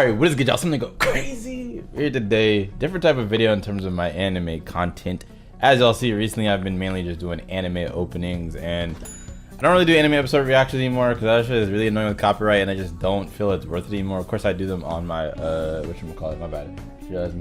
Alright, what is good, y'all? Something go crazy here today. Different type of video in terms of my anime content. As y'all see, recently I've been mainly just doing anime openings, and I don't really do anime episode reactions anymore because that shit is really annoying with copyright, and I just don't feel it's worth it anymore. Of course, I do them on my whatchamacallit, my bad. I realized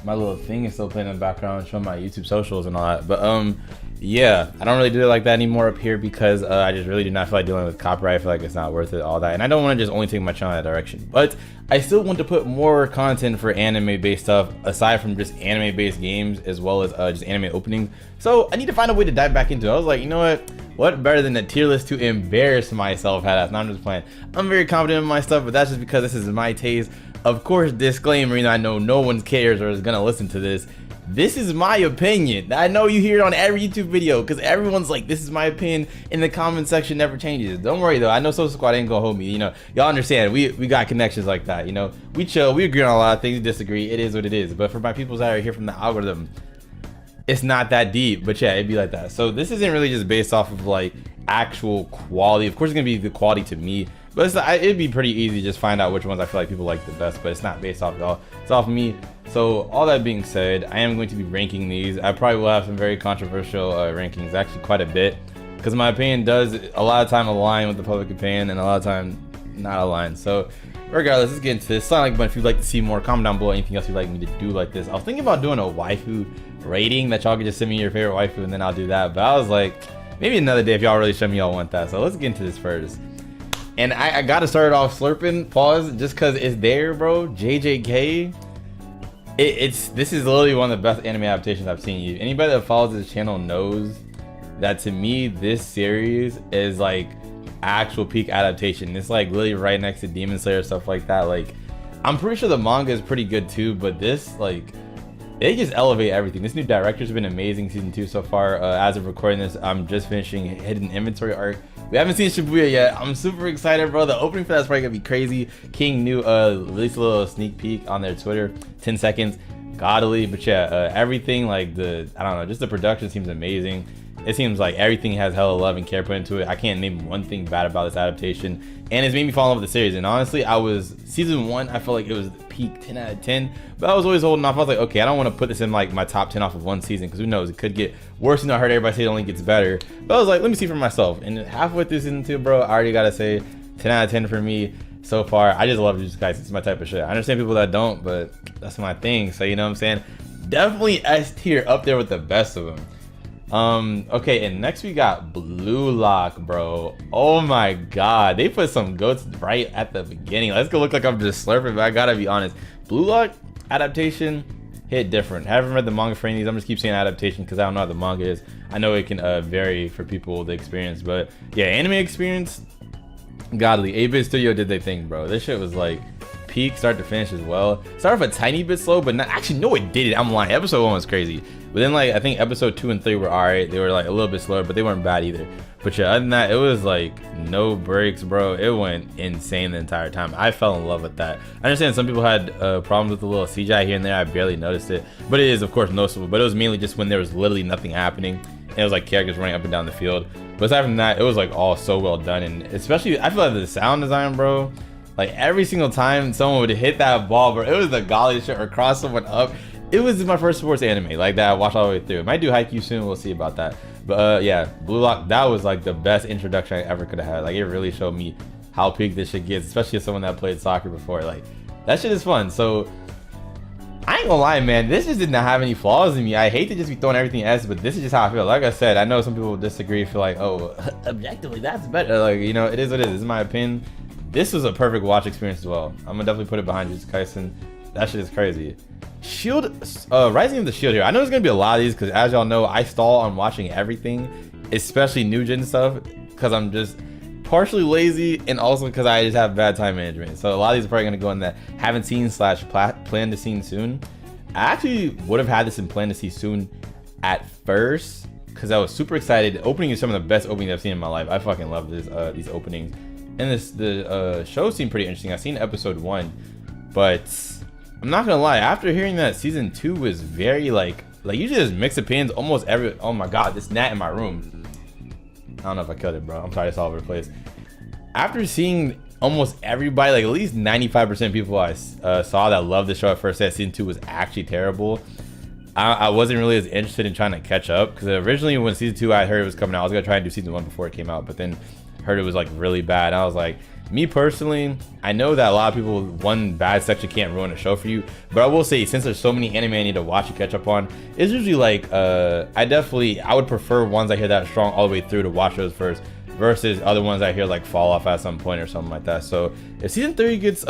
my little thing is still playing in the background, showing my YouTube socials and all that. But yeah, I don't really do it like that anymore up here because I just really do not feel like dealing with copyright. I feel like it's not worth it, all that, and I don't want to just only take my channel in that direction. But I still want to put more content for anime-based stuff aside from just anime-based games, as well as just anime openings. So I need to find a way to dive back into it. I was like, you know what better than a tier list to embarrass myself at? No, I'm just playing. I'm very confident in my stuff, but that's just because this is my taste. Of course, disclaimer, you know, I know no one cares or is gonna listen to this. This is my opinion. I know you hear it on every YouTube video because everyone's like, this is my opinion, in the comment section never changes. Don't worry though, I know Social Squad ain't gonna hold me, you know, y'all understand, we got connections like that, you know, we chill, we agree on a lot of things, we disagree, it is what it is. But for my peoples that are here from the algorithm, it's not that deep, but yeah, it'd be like that. So this isn't really just based off of like actual quality. Of course it's gonna be the quality to me, but it'd be pretty easy to just find out which ones I feel like people like the best, but it's not based off at all, it's off me. So all that being said, I am going to be ranking these. I probably will have some very controversial rankings, actually quite a bit, because my opinion does a lot of time align with the public opinion and a lot of time not align. So regardless, let's get into this. Sound like, but if you'd like to see more, comment down below anything else you'd like me to do like this. I was thinking about doing a waifu rating that y'all could just send me your favorite waifu and then I'll do that, but I was like, maybe another day if y'all really show me y'all want that. So let's get into this first. And I gotta start it off slurping, pause, just cause it's there, bro. JJK. This is literally one of the best anime adaptations I've seen. Anybody that follows this channel knows that to me, this series is like actual peak adaptation. It's like literally right next to Demon Slayer, stuff like that. Like, I'm pretty sure the manga is pretty good too, but this, like, they just elevate everything. This new director's been amazing season 2 so far. As of recording this, I'm just finishing Hidden Inventory arc. We haven't seen Shibuya yet. I'm super excited, bro. The opening for that's probably gonna be crazy. King New released a little sneak peek on their Twitter, 10 seconds, godly. But yeah, everything, like I don't know, just the production seems amazing. It seems like everything has hella love and care put into it. I can't name one thing bad about this adaptation, and it's made me fall in love with the series. And honestly, season 1, I felt like it was the peak 10 out of 10, but I was always holding off. I was like, okay, I don't want to put this in like my top 10 off of one season, because who knows, it could get worse. You know, I heard everybody say it only gets better, but I was like, let me see for myself. And halfway through season 2, bro, I already gotta say 10 out of 10 for me so far. I just love Jujutsu Kaisen. It's my type of shit. I understand people that don't, but that's my thing. So you know what I'm saying, definitely S tier, up there with the best of them. Okay, and next we got Blue Lock, bro. Oh my god, they put some goats right at the beginning. Let's go look like I'm just slurping, but I gotta be honest, Blue Lock adaptation hit different. I haven't read the manga for any of these. I'm just keep saying adaptation because I don't know how the manga is. I know it can vary for people, the experience, but yeah, anime experience, godly. 8-Bit Studio did their thing, bro. This shit was like peak start to finish as well. Started off a tiny bit slow, but not actually, no, it did it. I'm lying. Episode 1 was crazy, but then like I think episode 2 and 3 were alright. They were like a little bit slower, but they weren't bad either. But yeah, other than that, it was like no breaks, bro. It went insane the entire time. I fell in love with that. I understand some people had problems with the little CGI here and there. I barely noticed it, but it is of course noticeable. But it was mainly just when there was literally nothing happening, and it was like characters running up and down the field. But aside from that, it was like all so well done, and especially I feel like the sound design, bro. Like every single time someone would hit that ball, bro, it was the golly shit or cross someone up. It was my first sports anime like that I watched all the way through. Might do Haikyuu soon, we'll see about that. But yeah, Blue Lock, that was like the best introduction I ever could have had. Like it really showed me how peak this shit gets, especially as someone that played soccer before. Like that shit is fun. So I ain't gonna lie, man, this just did not have any flaws in me. I hate to just be throwing everything S, but this is just how I feel. Like I said, I know some people will disagree, feel like, oh, objectively that's better. Like, you know, it is what it is. This is my opinion. This was a perfect watch experience as well. I'm gonna definitely put it behind Jujutsu Kaisen. That shit is crazy. Shield, Rising of the Shield here. I know there's gonna be a lot of these because as y'all know, I stall on watching everything, especially new gen stuff, because I'm just partially lazy and also because I just have bad time management. So a lot of these are probably gonna go in that haven't seen / plan to see soon. I actually would have had this in plan to see soon at first because I was super excited. The opening is some of the best openings I've seen in my life. I fucking love this these openings. And the show seemed pretty interesting. I've seen episode 1, but I'm not gonna lie, after hearing that season 2 was very like usually there's mixed opinions almost every. Oh my god, this gnat in my room. I don't know if I killed it, bro. I'm sorry, it's all over the place. After seeing almost everybody, like at least 95% of people I saw that loved the show at first said season 2 was actually terrible. I wasn't really as interested in trying to catch up, because originally when season 2 I heard it was coming out, I was gonna try and do season 1 before it came out, but then heard it was like really bad. I was like, me personally, I know that a lot of people, one bad section can't ruin a show for you, but I will say, since there's so many anime I need to watch and catch up on, it's usually like I would prefer ones I hear that strong all the way through to watch those first, versus other ones I hear like fall off at some point or something like that. So if season 3 gets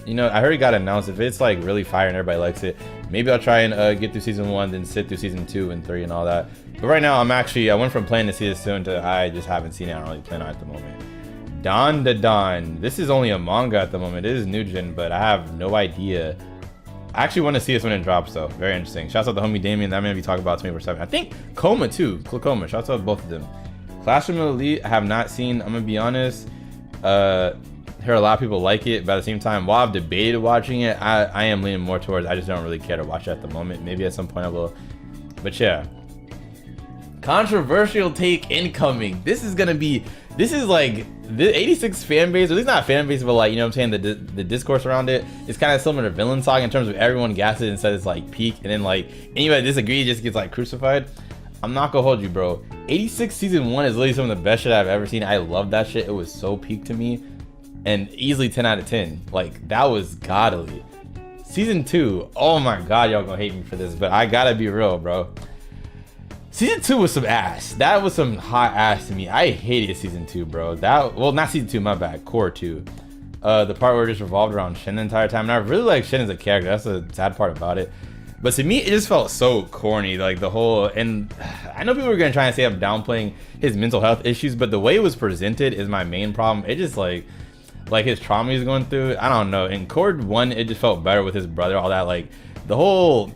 you know, I heard it got announced, if it's like really fire and everybody likes it, maybe I'll try and get through season 1, then sit through season 2 and 3 and all that. But right now I went from planning to see this soon to I just haven't seen it. I don't really plan on it at the moment. Dawn to Dawn. This is only a manga at the moment. It is new gen, but I have no idea. I actually want to see this when it drops though. Very interesting. Shouts out to homie Damien. That man be talking about 24/7. I think Coma too. Coma. Shouts out to both of them. Classroom Elite I have not seen. I'm gonna be honest. Heard a lot of people like it, but at the same time, while I've debated watching it, I am leaning more towards I just don't really care to watch it at the moment. Maybe at some point I will. But yeah. Controversial take incoming. This is like the 86 fan base, or at least not fan base, but like, you know what I'm saying, the discourse around it is kind of similar to Villain Saga in terms of everyone gasses it and says it's like peak, and then like anybody disagrees just gets like crucified. I'm not gonna hold you, bro. 86 season 1 is literally some of the best shit I've ever seen. I love that shit. It was so peak to me, and easily 10 out of 10. Like, that was godly. Season 2, oh my god, y'all gonna hate me for this, but I gotta be real, bro. Season 2 was some ass. That was some hot ass to me. I hated season 2, bro. Well, not season 2, my bad. Core 2. The part where it just revolved around Shin the entire time. And I really like Shin as a character. That's the sad part about it. But to me, it just felt so corny. Like the whole, and I know people are gonna try and say I'm downplaying his mental health issues, but the way it was presented is my main problem. It just like his trauma he's going through. I don't know. In Core 1, it just felt better with his brother. All that, like the whole.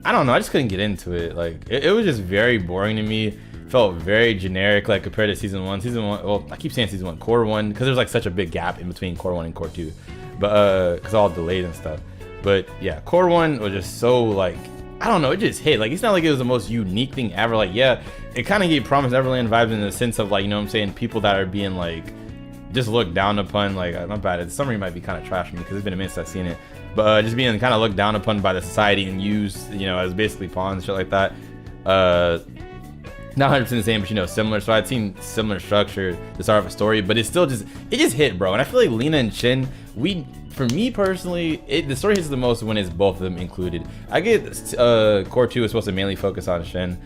I don't know, I just couldn't get into it. Like, it was just very boring to me. Felt very generic, like, compared to season 1. Season 1, well, I keep saying season 1, Core 1, because there's, like, such a big gap in between Core 1 and Core 2. But, because all delayed and stuff. But, yeah, Core 1 was just so, like, I don't know, it just hit. Like, it's not like it was the most unique thing ever. Like, yeah, it kind of gave Promised Neverland vibes in the sense of, like, you know what I'm saying, people that are being, like, just looked down upon. Like, not bad. The summary might be kind of trash for me, because it's been a minute since I've seen it. But just being kind of looked down upon by the society and used, you know, as basically pawns, shit like that. Not 100% the same, but, you know, similar. So I'd seen similar structure to start off a story, but it's still just, it just hit, bro. And I feel like Lena and Shin, for me personally, the story hits the most when it's both of them included. I get Core 2 is supposed to mainly focus on Shin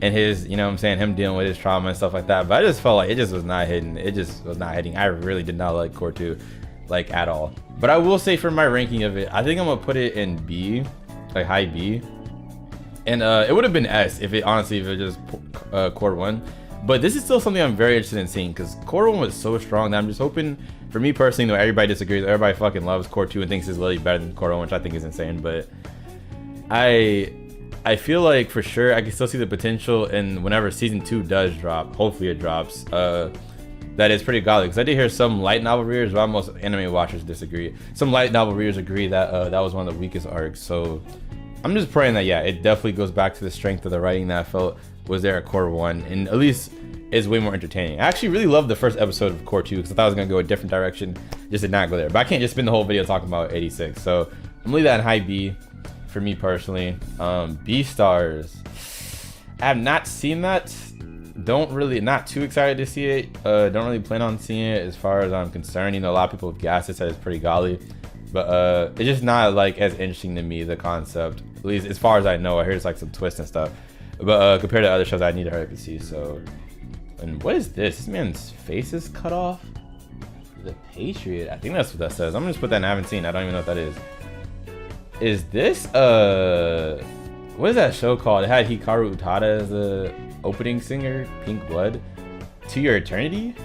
and his, you know what I'm saying, him dealing with his trauma and stuff like that. But I just felt like it just was not hitting. It just was not hitting. I really did not like Core 2, like, at all. But I will say, for my ranking of it, I think I'm gonna put it in B, like high B. And it would have been S if it just Core 1. But this is still something I'm very interested in seeing, because Core 1 was so strong that I'm just hoping, for me personally, though everybody disagrees, everybody fucking loves Core 2 and thinks it's literally better than Core 1, which I think is insane. But I feel like for sure I can still see the potential, and whenever season 2 does drop, hopefully it drops, that is pretty godly. Because I did hear some light novel readers, but most anime watchers disagree. Some light novel readers agree that that was one of the weakest arcs. So I'm just praying that, yeah, it definitely goes back to the strength of the writing that I felt was there at Core 1, and at least is way more entertaining. I actually really loved the first episode of Core 2 because I thought I was gonna go a different direction. Just did not go there. But I can't just spend the whole video talking about 86. So I'm gonna leave that in high B for me personally. B stars. I have not seen that. Not too excited to see it. Don't really plan on seeing it as far as I'm concerned. You know, a lot of people have gassed it, said it's pretty golly, but it's just not like as interesting to me, the concept, at least as far as I know. I heard it's like some twists and stuff, but compared to other shows I need to hurry up and see. So, and what is this? This man's face is cut off. The Patriot, I think that's what that says. I'm gonna just put that in I haven't seen. I don't even know what that is. Is this what is that show called? It had Hikaru Utada as the opening singer, Pink Blood, To Your Eternity?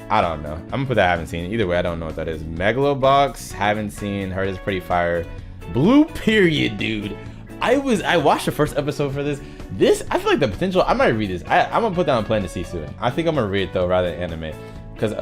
I don't know. I'm gonna put that I haven't seen. Either way, I don't know what that is. Megalobox, haven't seen. Heard it's pretty fire. Blue Period, dude. I watched the first episode for this. I feel like the potential, I might read this. I'm gonna put that on plan to see soon. I think I'm gonna read it though rather than anime. Because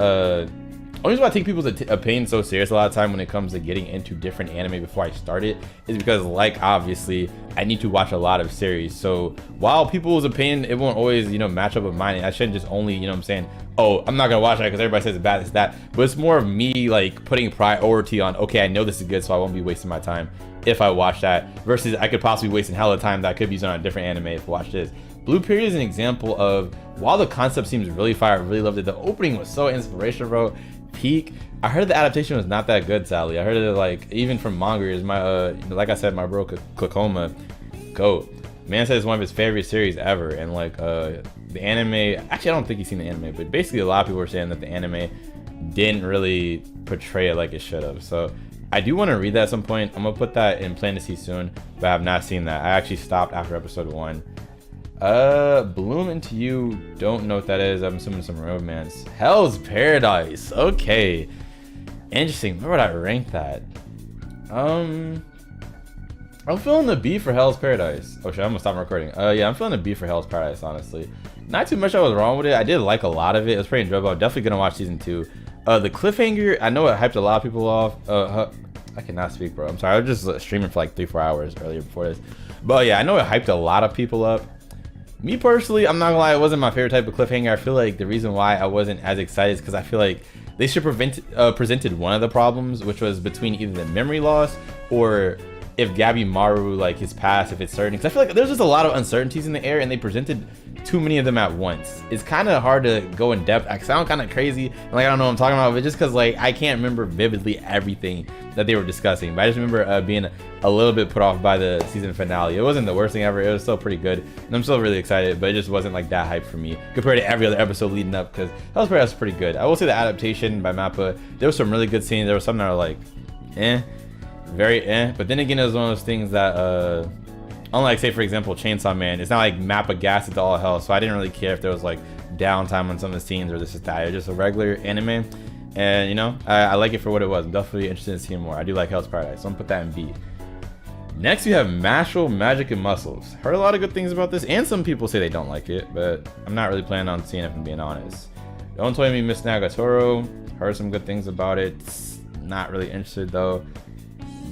only reason why I take people's opinion so serious a lot of time when it comes to getting into different anime before I start it is because, like, obviously I need to watch a lot of series. So while people's opinion, it won't always, you know, match up with mine. I shouldn't just only, you know what I'm saying, oh, I'm not gonna watch that because everybody says it's bad, it's that. But it's more of me like putting priority on, okay, I know this is good, so I won't be wasting my time if I watch that, versus I could possibly waste a hell of time that I could be using on a different anime if I watch this. Blue Period is an example of, while the concept seems really fire, I really loved it. The opening was so inspirational, bro. Peak. I heard the adaptation was not that good, sadly. I heard it like, even from manga readers, my like I said, my bro Kakoma, GOAT. Man said it's one of his favorite series ever, and like the anime, actually I don't think he's seen the anime, but basically a lot of people were saying that the anime didn't really portray it like it should have. So I do want to read that at some point. I'm gonna put that in plan to see soon, but I have not seen that. I actually stopped after episode 1. Bloom Into You, don't know what that is. I'm assuming some romance. Hell's Paradise, okay, interesting. Where would I rank that? I'm feeling the B for Hell's Paradise. Oh shit, I'm gonna stop recording. Yeah, I'm feeling the B for Hell's Paradise, honestly. Not too much I was wrong with it. I did like a lot of it. It was pretty enjoyable. I'm definitely gonna watch season 2. The cliffhanger, I know it hyped a lot of people off. I cannot speak, bro. I'm sorry. I was just streaming for like 3-4 hours earlier before this. But yeah, I know it hyped a lot of people up. Me personally, I'm not gonna lie, it wasn't my favorite type of cliffhanger. I feel like the reason why I wasn't as excited is because I feel like they should presented one of the problems, which was between either the memory loss or if Gabby Maru, like his past, if it's certain. Because I feel like there's just a lot of uncertainties in the air and they presented too many of them at once. It's kind of hard to go in depth. I sound kind of crazy, like I don't know what I'm talking about, but just because like I can't remember vividly everything that they were discussing. But I just remember being a little bit put off by the season finale. It wasn't the worst thing ever. It was still pretty good, and I'm still really excited. But it just wasn't like that hype for me compared to every other episode leading up. Because Hell's Paradise was pretty good. I will say the adaptation by Mappa, there was some really good scenes. There was some that were like, very but then again, it was one of those things that unlike, say for example, Chainsaw Man, it's not like Mappa gassed it to all hell, so I didn't really care if there was like downtime on some of the scenes or this is that. It was just a regular anime, and you know, I like it for what it was. I'm definitely interested in seeing more. I do like Hell's Paradise, so I'm gonna put that in B. Next we have Mashle, Magic and Muscles. Heard a lot of good things about this, and some people say they don't like it, but I'm not really planning on seeing it, if I'm being honest. Don't Toy Me Miss Nagatoro, heard some good things about it. Not really interested though.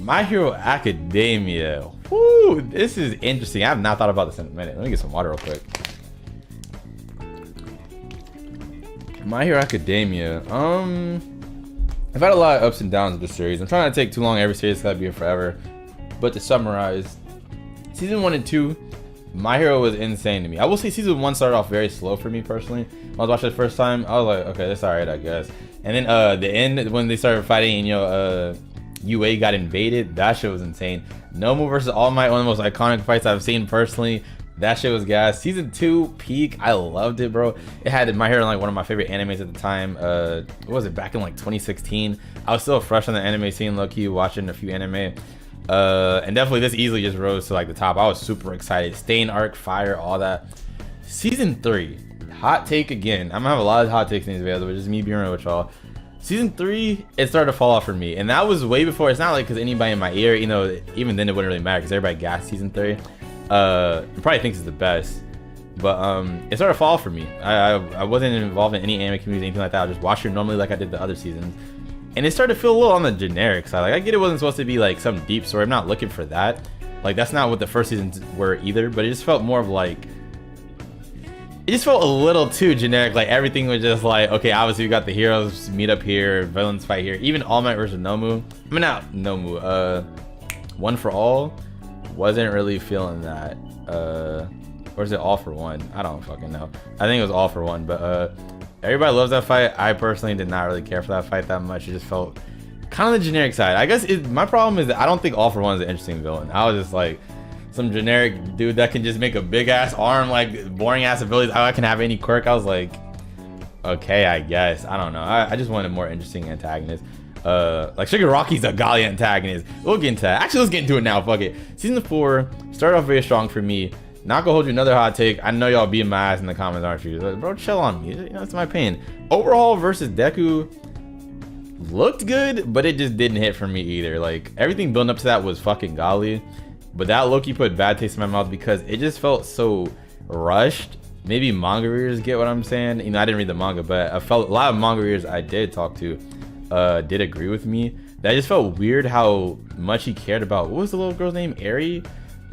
My Hero Academia. Woo, this is interesting. I have not thought about this in a minute. Let me get some water real quick. My Hero Academia. I've had a lot of ups and downs with this series. I'm trying to take too long. Every series gotta be here forever. But to summarize, season 1 and 2, My Hero was insane to me. I will say season 1 started off very slow for me personally. When I was watching it the first time, I was like, okay, that's alright, I guess. And then the end, when they started fighting, and, you know, UA got invaded, that shit was insane. Nomu versus All Might, one of the most iconic fights I've seen personally. That shit was gas. Season 2 peak, I loved it, bro. It had My Hero like one of my favorite animes at the time. What was it, back in like 2016? I was still fresh on the anime scene, low-key watching a few anime. And definitely this easily just rose to like the top. I was super excited. Stain arc, fire, all that. Season 3, hot take again. I'm gonna have a lot of hot takes in these videos, but just me being real with y'all. Season 3, it started to fall off for me, and that was way before. It's not like because anybody in my ear, you know, even then it wouldn't really matter because everybody gassed season 3. Probably thinks it's the best, but it started to fall off for me. I wasn't involved in any anime community, anything like that. I just watched it normally like I did the other seasons, and it started to feel a little on the generic side. Like I get it wasn't supposed to be like some deep story. I'm not looking for that. Like that's not what the first seasons were either. But it just felt more of like. It just felt a little too generic. Like everything was just like, okay, obviously we got the heroes meet up here, villains fight here. Even All Might versus Nomu. I mean, not Nomu. One for All. Wasn't really feeling that. Or is it All for One? I don't fucking know. I think it was All for One. But everybody loves that fight. I personally did not really care for that fight that much. It just felt kind of the generic side. I guess my problem is that I don't think All for One is an interesting villain. I was just like, some generic dude that can just make a big ass arm, like boring ass abilities. I can have any quirk. I was like, okay, I guess. I don't know. I just wanted a more interesting antagonist. Like Shigaraki's a Gallia antagonist. We'll get into that. Actually, let's get into it now. Fuck it. Season 4 started off very strong for me. Not gonna hold you another hot take. I know y'all beating my ass in the comments, aren't you? Like, bro, chill on me. You know, it's my pain. Overhaul versus Deku looked good, but it just didn't hit for me either. Like everything building up to that was fucking Gallia. But that low-key put bad taste in my mouth because it just felt so rushed. Maybe manga readers get what I'm saying. You know, I didn't read the manga, but I felt a lot of manga readers I did talk to did agree with me. That just felt weird how much he cared about, what was the little girl's name, Eri?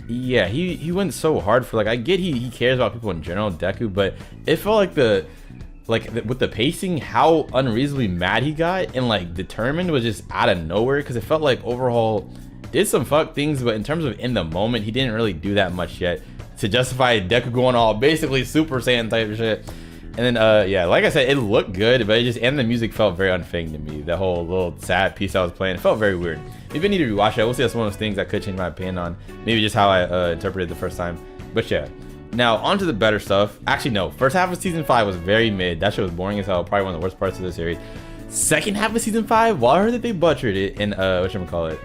Yeah, he went so hard for, like, I get he cares about people in general, Deku, but it felt like with the pacing, how unreasonably mad he got and like determined was just out of nowhere, because it felt like overhaul did some fuck things, but in terms of in the moment, he didn't really do that much yet to justify Deku going all basically Super Saiyan type of shit. And then yeah, like I said, it looked good, but it just, and the music felt very unfitting to me. The whole little sad piece I was playing, it felt very weird. Maybe I need to rewatch it. We'll see. That's one of those things I could change my opinion on. Maybe just how I interpreted the first time. But yeah. Now on to the better stuff. Actually, no. First half of season 5 was very mid. That shit was boring as hell. Probably one of the worst parts of the series. Second half of season 5, well, I heard that they butchered it in whatchamacallit,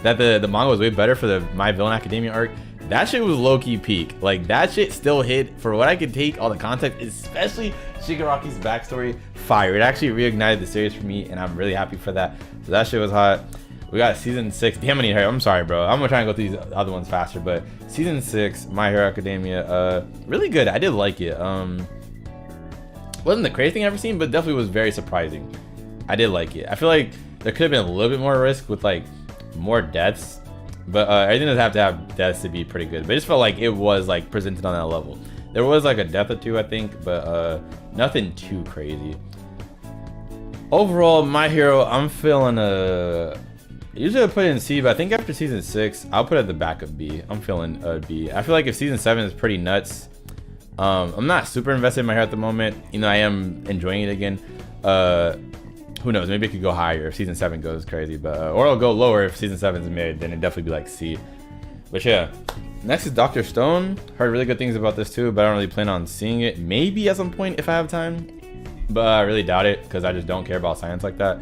that the manga was way better for the My Villain Academia arc. That shit was low-key peak. Like, that shit still hit for what I could take, all the context, especially Shigaraki's backstory. Fire. It actually reignited the series for me, and I'm really happy for that. So that shit was hot. We got season 6. Damn, I need hair. I'm sorry, bro. I'm gonna try and go through these other ones faster, but season 6, My Hero Academia, really good. I did like it. Wasn't the craziest thing I've ever seen, but definitely was very surprising. I did like it. I feel like there could have been a little bit more risk with like more deaths. But everything doesn't have to have deaths to be pretty good. But it just felt like it was like presented on that level. There was like a death or two, I think, but nothing too crazy. Overall, My Hero, I'm feeling usually I put it in C, but I think after season 6, I'll put it at the back of B. I'm feeling B. I feel like if season 7 is pretty nuts, I'm not super invested in My Hero at the moment. You know, I am enjoying it again. Who knows? Maybe it could go higher if season 7 goes crazy, but or it'll go lower if season 7 is mid. Then it'd definitely be like C. But yeah, next is Dr. Stone. Heard really good things about this too, but I don't really plan on seeing it. Maybe at some point if I have time, but I really doubt it because I just don't care about science like that.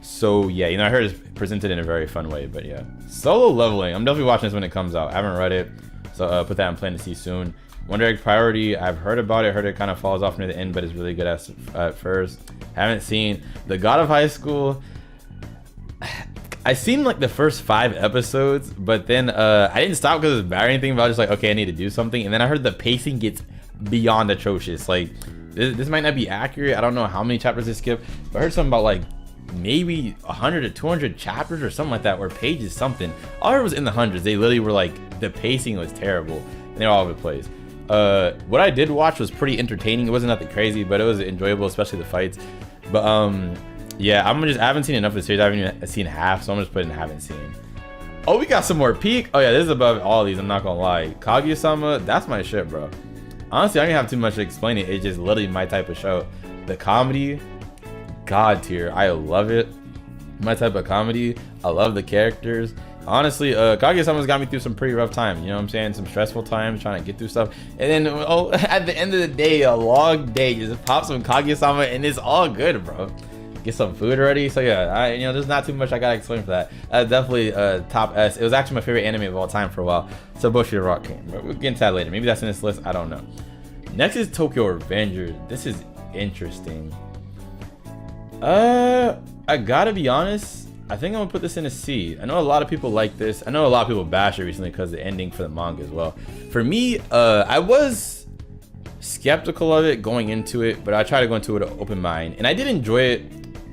So yeah, you know, I heard it's presented in a very fun way. But yeah, Solo Leveling. I'm definitely watching this when it comes out. I haven't read it, so put that in plan to see soon. Wonder Egg Priority, I've heard about it. Heard it kind of falls off near the end, but it's really good at first. Haven't seen The God of High School. I seen like the first 5 episodes, but then I didn't stop because it was bad or anything, but I was just like, okay, I need to do something. And then I heard the pacing gets beyond atrocious. Like, this might not be accurate. I don't know how many chapters they skip, but I heard something about like maybe 100 to 200 chapters or something like that, or pages something. All I heard was in the hundreds. They literally were like, the pacing was terrible. And they're all over the place. What I did watch was pretty entertaining. It wasn't nothing crazy, but it was enjoyable, especially the fights. But yeah, I haven't seen enough of the series. I haven't even seen half, so I'm just putting haven't seen. Oh, we got some more peak. Oh yeah, this is above all these, I'm not gonna lie. Kaguya-sama, that's my shit, bro. Honestly, I don't have too much to explain it. It's just literally my type of show. The comedy, god tier. I love it. My type of comedy. I love the characters. Honestly, Kaguya-sama's got me through some pretty rough times, you know what I'm saying? Some stressful times trying to get through stuff. And then, at the end of the day, a long day, just pop some Kaguya-sama and it's all good, bro. Get some food ready. So yeah, you know, there's not too much I gotta explain for that. Definitely top S. It was actually my favorite anime of all time for a while. So Boshi Rock came, but we'll get into that later. Maybe that's in this list, I don't know. Next is Tokyo Revengers. This is interesting. I gotta be honest, I think I'm gonna put this in a C. I know a lot of people like this. I know a lot of people bash it recently because of the ending for the manga as well. For me, I was skeptical of it going into it, but I tried to go into it with an open mind, and I did enjoy it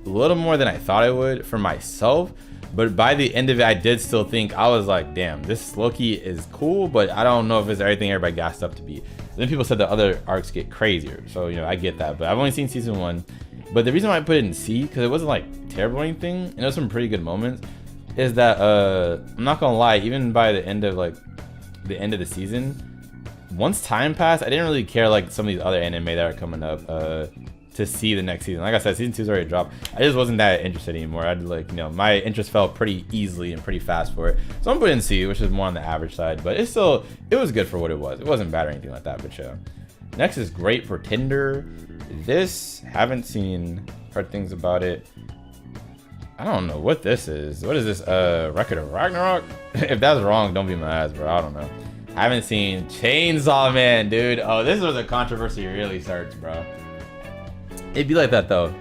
a little more than I thought I would for myself. But by the end of it, I did still think, I was like, damn, this Loki is cool, but I don't know if it's everything everybody gassed up to be. Then people said the other arcs get crazier, so you know, I get that, but I've only seen season 1. But the reason why I put it in C, because it wasn't like terrible or anything, and there was some pretty good moments, is that I'm not gonna lie, even by the end of the season, once time passed, I didn't really care like some of these other anime that are coming up to see the next season. Like I said, season 2's already dropped. I just wasn't that interested anymore. I'd like, you know, my interest fell pretty easily and pretty fast for it. So I'm putting in C, which is more on the average side, but it was good for what it was. It wasn't bad or anything like that, but yeah. Next is Great Pretender. This, haven't seen, heard things about it. I don't know what this is. What is this? Record of Ragnarok? If that's wrong, don't be my ass, bro. I don't know. Haven't seen Chainsaw Man, dude. Oh, this is where the controversy really starts, bro. It'd be like that though.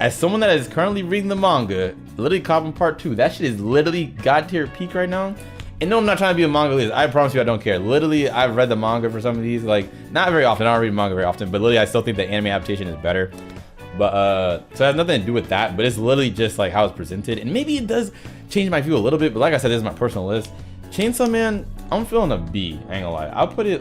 As someone that is currently reading the manga, literally Coppin Part 2, that shit is literally god tier peak right now. And no, I'm not trying to be a manga list. I promise you I don't care. Literally, I've read the manga for some of these. Like, not very often. I don't read manga very often. But literally, I still think the anime adaptation is better. But so it has nothing to do with that, but it's literally just like how it's presented, and maybe it does change my view a little bit, but like I said, this is my personal list. Chainsaw Man, I'm feeling a B, I ain't gonna lie. I'll put it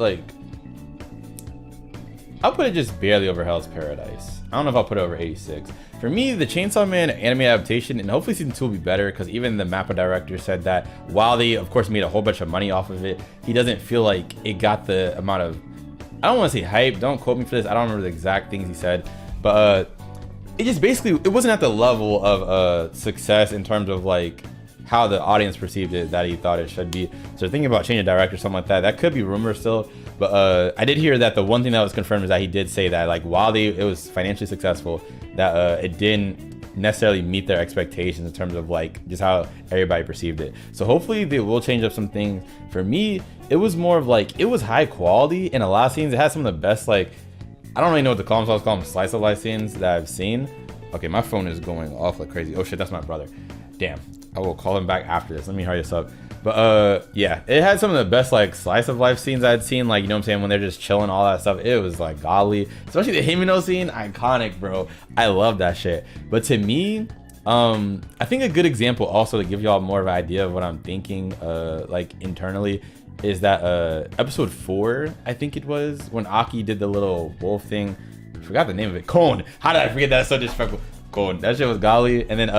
just barely over Hell's Paradise. I don't know if I'll put it over 86. For me, the Chainsaw Man anime adaptation, and hopefully season 2 will be better, because even the Mappa director said that while they of course made a whole bunch of money off of it, he doesn't feel like it got the amount of, I don't want to say hype, don't quote me for this, I don't remember the exact things he said, but it just basically, it wasn't at the level of success in terms of like how the audience perceived it that he thought it should be. So thinking about changing director or something like that, that could be rumor still, but I did hear that the one thing that was confirmed is that he did say that like while it was financially successful, that it didn't necessarily meet their expectations in terms of like just how everybody perceived it. So hopefully they will change up some things. For me, it was more of like, it was high quality in a lot of scenes. It had some of the best, like, I don't really know what to call them, so I was calling them slice of life scenes that I've seen. Okay, my phone is going off like crazy. Oh shit, that's my brother. Damn, I will call him back after this. Let me hurry this up. But yeah, it had some of the best like slice of life scenes I'd seen, like, you know what I'm saying, when they're just chilling, all that stuff. It was like godly, especially the Himeno scene, iconic, bro. I love that shit. But to me, I think a good example also to give y'all more of an idea of what I'm thinking like internally is that episode 4, I think it was, when Aki did the little wolf thing. I forgot the name of it. Kon. How did I forget that? That's so disrespectful. Kon. That shit was golly. And then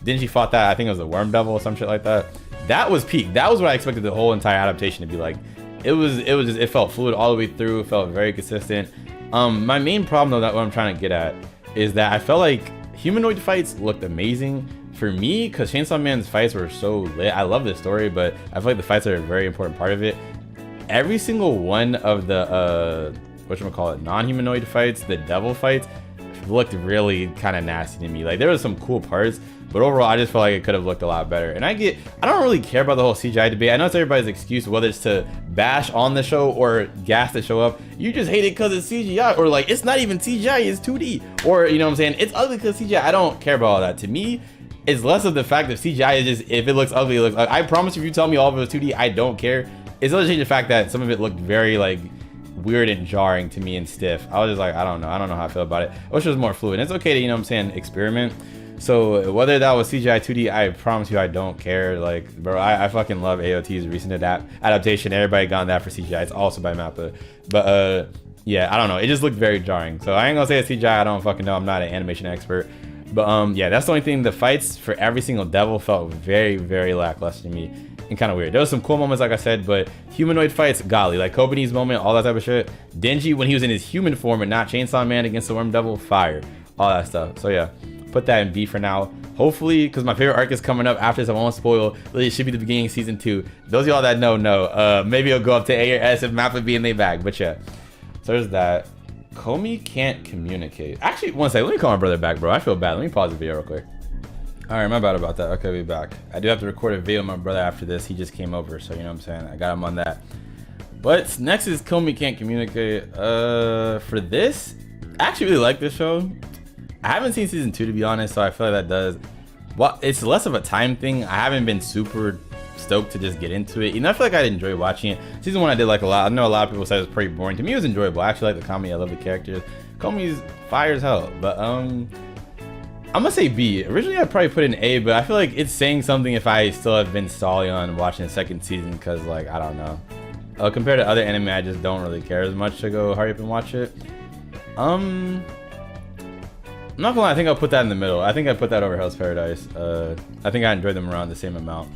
Denji fought that, I think it was a worm devil or some shit like that. That was peak. That was what I expected the whole entire adaptation to be like. It was just, it felt fluid all the way through. It felt very consistent. My main problem though, that what I'm trying to get at, is that I felt like humanoid fights looked amazing for me, because Chainsaw Man's fights were so lit. I love this story, but I feel like the fights are a very important part of it. Every single one of the whatchamacallit, non-humanoid fights, the devil fights, looked really kind of nasty to me. Like, there was some cool parts, but overall I just felt like it could have looked a lot better. And I don't really care about the whole CGI debate. I know it's everybody's excuse, whether it's to bash on the show or gas the show up. You just hate it because it's CGI, or like it's not even CGI, it's 2D, or you know what I'm saying, it's ugly because CGI. I don't care about all that. To me, it's less of the fact that CGI is just, if it looks ugly, it looks ugly. I promise if you tell me all of it was 2D, I don't care. It's only the fact that some of it looked very like weird and jarring to me and stiff. I was just like, I don't know how I feel about it. I wish it was more fluid. It's okay to, you know what I'm saying, experiment. So whether that was CGI 2D, I promise you I don't care. Like, bro, I fucking love AOT's recent adaptation. Everybody got on that for CGI. It's also by Mappa. But yeah, I don't know. It just looked very jarring. So I ain't gonna say it's CGI. I don't fucking know. I'm not an animation expert. But yeah, that's the only thing. The fights for every single devil felt very, very lackluster to me and kind of weird. There was some cool moments, like I said, but humanoid fights, golly, like Kobe's moment, all that type of shit. Denji, when he was in his human form and not Chainsaw Man against the Worm Devil, fire, all that stuff. So yeah, put that in B for now. Hopefully, because my favorite arc is coming up after this, I won't spoil. It should be the beginning of season 2. Those of y'all that know. Maybe it'll go up to A or S if Mappa be in their bag. But yeah, so there's that. Komi can't communicate. Actually, one second, let me call my brother back, bro. I feel bad. Let me pause the video real quick. All right, my bad about that. Okay, we're back. I do have to record a video with my brother after this. He just came over, so you know what I'm saying, I got him on that. But next is Komi can't communicate. For this, I actually really like this show. I haven't seen season 2, to be honest, so I feel like that does, well, it's less of a time thing. I haven't been super stoked to just get into it. You know, I feel like I'd enjoy watching it. Season 1 I did like a lot. I know a lot of people said it was pretty boring. To me, it was enjoyable. I actually like the comedy. I love the characters. Komi's fire as hell. But I'm gonna say B. Originally I'd probably put in A, but I feel like it's saying something if I still have been stalling on watching the second season, because like, I don't know. Compared to other anime, I just don't really care as much to go hurry up and watch it. I'm not gonna lie, I think I'll put that in the middle. I think I put that over Hell's Paradise. I think I enjoyed them around the same amount.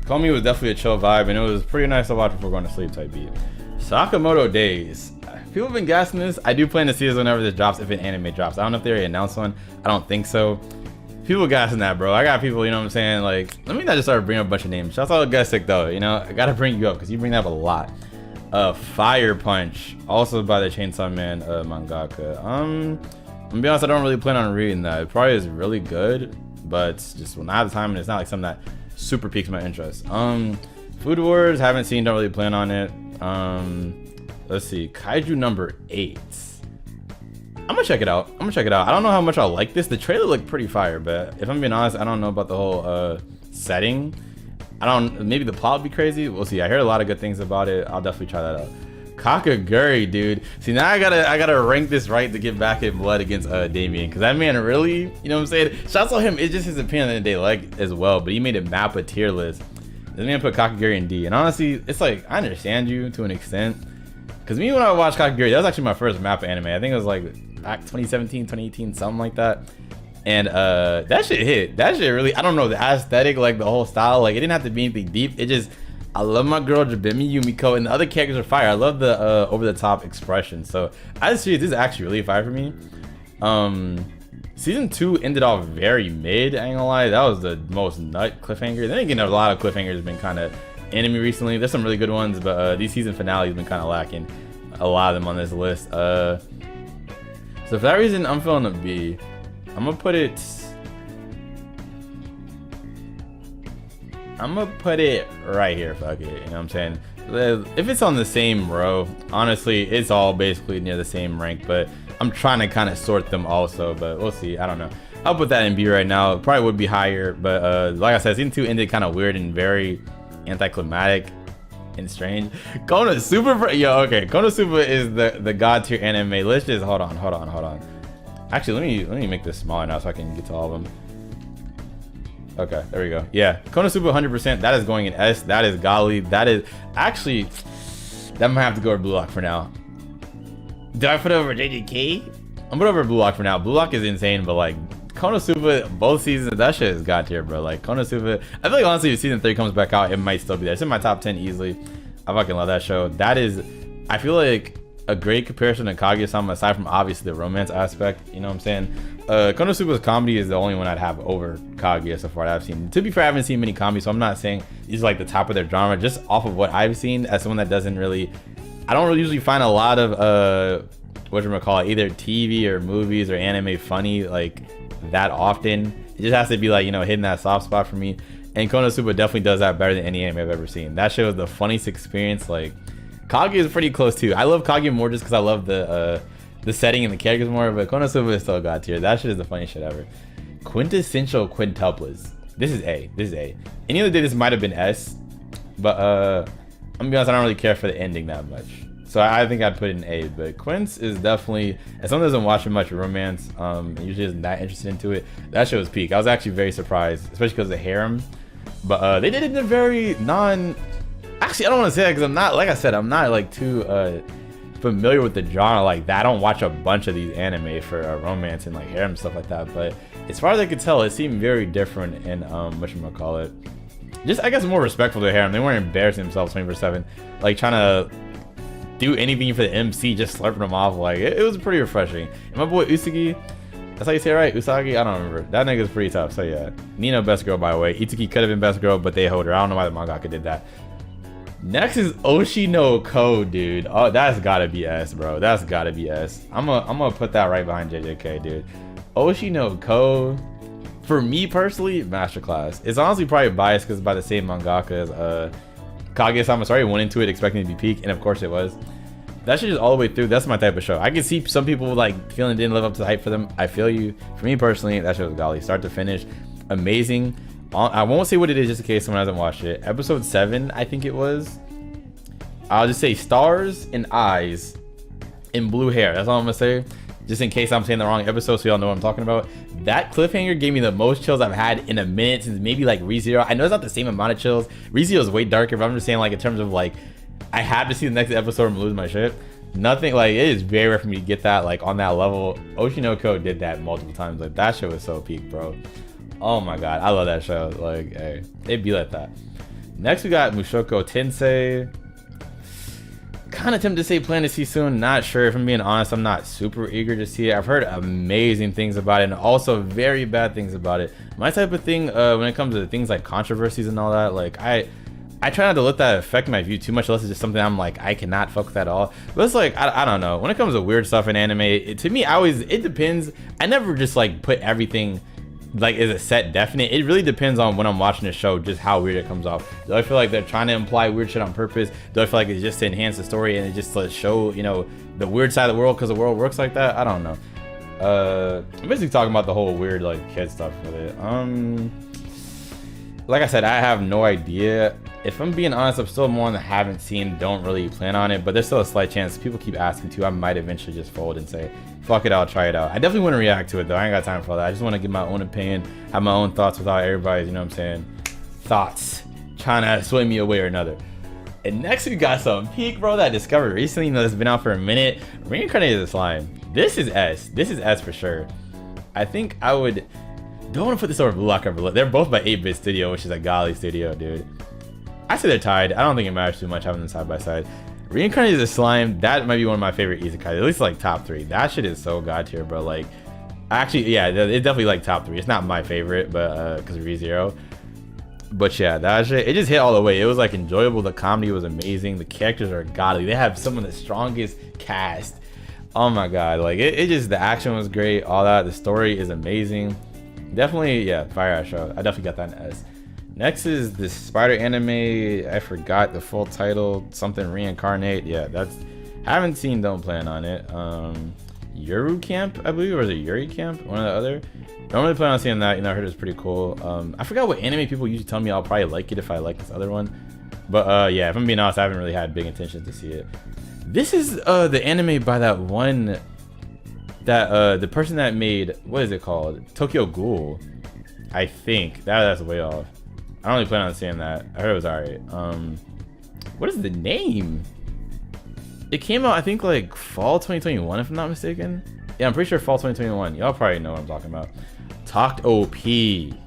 Komi was definitely a chill vibe, and it was pretty nice to watch before going to sleep type beat. Sakamoto Days. People have been gassing this. I do plan to see this whenever this drops, if an anime drops. I don't know if they already announced one. I don't think so. People gassing that, bro. I got people, you know what I'm saying? Like, let me not just start bringing up a bunch of names. Shouts out to Gessick, though. You know, I gotta bring you up because you bring that up a lot. Fire Punch, also by the Chainsaw Man mangaka. I'm gonna be honest, I don't really plan on reading that. It probably is really good, but it's just when I have the time, and it's not like something that super piques my interest. Food Wars, haven't seen, don't really plan on it. Let's see, Kaiju number 8. I'm gonna check it out. I don't know how much I'll like this. The trailer looked pretty fire, but if I'm being honest, I don't know about the whole setting. Maybe the plot will be crazy. We'll see. I heard a lot of good things about it. I'll definitely try that out. Kakaguri, dude. See, now I gotta rank this right to get back in blood against Damien, because that man really, you know what I'm saying? Shouts on him. It's just his opinion that they like as well, but he made it map a tier list. This man put Kakaguri in D, and honestly, it's like, I understand you to an extent, because me, when I watched Kakaguri, that was actually my first map anime. I think it was like back 2017, 2018, something like that. And that shit hit. That shit really, I don't know, the aesthetic, like the whole style, like it didn't have to be anything deep. It just, I love my girl Jabimi Yumiko, and the other characters are fire. I love the over the top expression. So as serious, this is actually really fire for me. Season 2 ended off very mid, I ain't gonna lie. That was the most nut cliffhanger. Then again, a lot of cliffhangers have been kind of anime recently. There's some really good ones, but these season finales have been kind of lacking. A lot of them on this list. So for that reason, I'm feeling a B. I'm gonna put it right here. Fuck it, you know what I'm saying? If it's on the same row, honestly, it's all basically near the same rank, but I'm trying to kind of sort them also, but we'll see. I don't know. I'll put that in B right now. It probably would be higher, but like I said, season 2 ended kind of weird and very anticlimactic and strange. Konosuba, yo, okay, Konosuba is the god tier anime. Let's just hold on. Actually, let me make this smaller now so I can get to all of them. Okay, there we go. Yeah, Konosuba 100%. That is going in S. That is golly. That is actually, that might have to go over Blue Lock for now. Did I put it over JJK? I'm put over Blue Lock for now. Blue Lock is insane, but like Konosuba, both seasons, that shit is god tier, bro. Like Konosuba, I feel like honestly, if season 3 comes back out, it might still be there. It's in my top 10 easily. I fucking love that show. That is, I feel like a great comparison to Kaguya-sama, aside from obviously the romance aspect, you know what I'm saying? Konosuba's comedy is the only one I'd have over Kaguya so far that I've seen. To be fair, I haven't seen many comedies, so I'm not saying these are like the top of their genre. Just off of what I've seen, as someone that doesn't really, I don't really usually find a lot of whatchamacallit, either TV or movies or anime funny like that often. It just has to be like, you know, hitting that soft spot for me. And Konosuba definitely does that better than any anime I've ever seen. That show is the funniest experience. Like, Kaguya is pretty close too. I love Kaguya more just because I love the setting and the characters more, but Konosuba is still god tier. That shit is the funniest shit ever. Quintessential Quintuplets. This is A. Any other day this might have been S, but I'm gonna be honest, I don't really care for the ending that much. So I think I'd put it in A, but Quince is definitely, as someone that doesn't watch much romance, usually isn't that interested into it, that show was peak. I was actually very surprised, especially because of the harem, but they did it in a very actually, I don't want to say that because I'm not, like I said, I'm not like too familiar with the genre like that. I don't watch a bunch of these anime for romance and like harem and stuff like that. But as far as I could tell, it seemed very different and whatchamacallit, just I guess more respectful to harem. They weren't embarrassing themselves 24/7, like trying to do anything for the MC, just slurping them off. Like it was pretty refreshing. And my boy Usagi, that's how you say it, right? Usagi? I don't remember. That nigga's pretty tough. So yeah, Nino best girl by the way. Itsuki could have been best girl, but they hold her. I don't know why the mangaka did that. Next is Oshi no Ko, dude. Oh, that's gotta be S, bro. That's gotta be S. I'm gonna put that right behind JJK, dude. Oshi no Ko, for me personally, masterclass. It's honestly probably biased because by the same mangaka as Kaguya-sama. Sorry, went into it expecting it to be peak, and of course it was. That shit is all the way through. That's my type of show. I can see some people like feeling it didn't live up to the hype for them. I feel you. For me personally, that show was golly, start to finish, amazing. I won't say what it is just in case someone hasn't watched it. Episode 7, I think it was. I'll just say stars and eyes and blue hair. That's all I'm gonna say. Just in case I'm saying the wrong episode so y'all know what I'm talking about. That cliffhanger gave me the most chills I've had in a minute since maybe like ReZero. I know it's not the same amount of chills. ReZero is way darker, but I'm just saying like in terms of like, I had to see the next episode or I'm losing my shit. Nothing like, it is very rare for me to get that like on that level. Oshi no Ko did that multiple times. Like that show was so peak, bro. Oh my god, I love that show. Like, hey, it'd be like that. Next we got Mushoku Tensei. Kind of tempted to say plan to see soon. Not sure. If I'm being honest, I'm not super eager to see it. I've heard amazing things about it and also very bad things about it. My type of thing when it comes to things like controversies and all that, like I try not to let that affect my view too much unless it's just something I'm like, I cannot fuck with at all. But it's like, I don't know. When it comes to weird stuff in anime, to me, it depends. I never just like put everything like is a set definite. It really depends on when I'm watching the show, just how weird it comes off. Do I feel like they're trying to imply weird shit on purpose? Do I feel like it's just to enhance the story and it just to show, you know, the weird side of the world because the world works like that? I don't know. I'm basically talking about the whole weird like kid stuff with it. Like I said, I have no idea. if I'm being honest, I'm still more on the haven't seen, don't really plan on it, but there's still a slight chance people keep asking to. I might eventually just fold and say, fuck it, I'll try it out. I definitely wouldn't react to it though. I ain't got time for all that. I just want to give my own opinion, have my own thoughts without everybody's, you know what I'm saying, thoughts trying to sway me away or another. And next we got some peak, bro, that I discovered recently, you know, that's been out for a minute. Reincarnated Slime. This is S. This is S for sure. I think I would, don't want to put this over Blue Lock or Blue. They're both by 8-Bit Studio, which is a golly studio, dude. I say they're tied. I don't think it matters too much having them side by side. Reincarnated Slime, that might be one of my favorite isekai, at least like top 3. That shit is so god tier, bro. Like, actually, yeah, it's definitely like top 3. It's not my favorite, but because of ReZero. But yeah, that shit, it just hit all the way. It was like enjoyable. The comedy was amazing. The characters are godly. They have some of the strongest cast. Oh my god, like it just, the action was great. All that, the story is amazing. Definitely, yeah, fire ass show. I definitely got that in S. Next is this spider anime. I forgot the full title. Something reincarnate. Yeah, that's, haven't seen, don't plan on it. Yuru Camp, I believe, or was it Yuri Camp? One or the other. Don't really plan on seeing that. You know, I heard it was pretty cool. I forgot what anime people usually tell me I'll probably like it if I like this other one. But yeah, if I'm being honest, I haven't really had big intentions to see it. This is the anime by that one, that the person that made, what is it called? Tokyo Ghoul, I think. That's way off. I don't really plan on seeing that. I heard it was alright. What is the name? It came out, I think, like fall 2021, if I'm not mistaken. Yeah, I'm pretty sure fall 2021. Y'all probably know what I'm talking about. Takopii.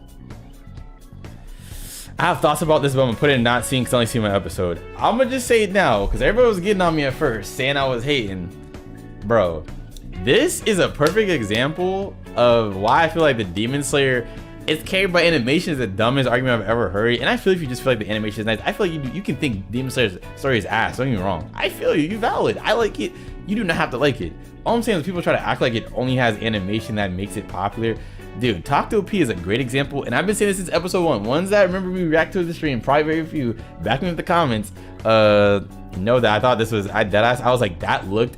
I have thoughts about this, but I'm gonna put it in not seeing because I only see my episode. I'm gonna just say it now because everybody was getting on me at first, saying I was hating. Bro, this is a perfect example of why I feel like the Demon Slayer is carried by animation is the dumbest argument I've ever heard. And I feel if you just feel like the animation is nice, I feel like you can think Demon Slayer's story is ass. Don't get me wrong. I feel you valid. I like it. You do not have to like it. All I'm saying is people try to act like it only has animation that makes it popular. Dude, Takopii is a great example, and I've been saying this since episode 1. Ones that remember me react to the stream, probably very few, back in the comments, know that I thought this was, I was like, that looked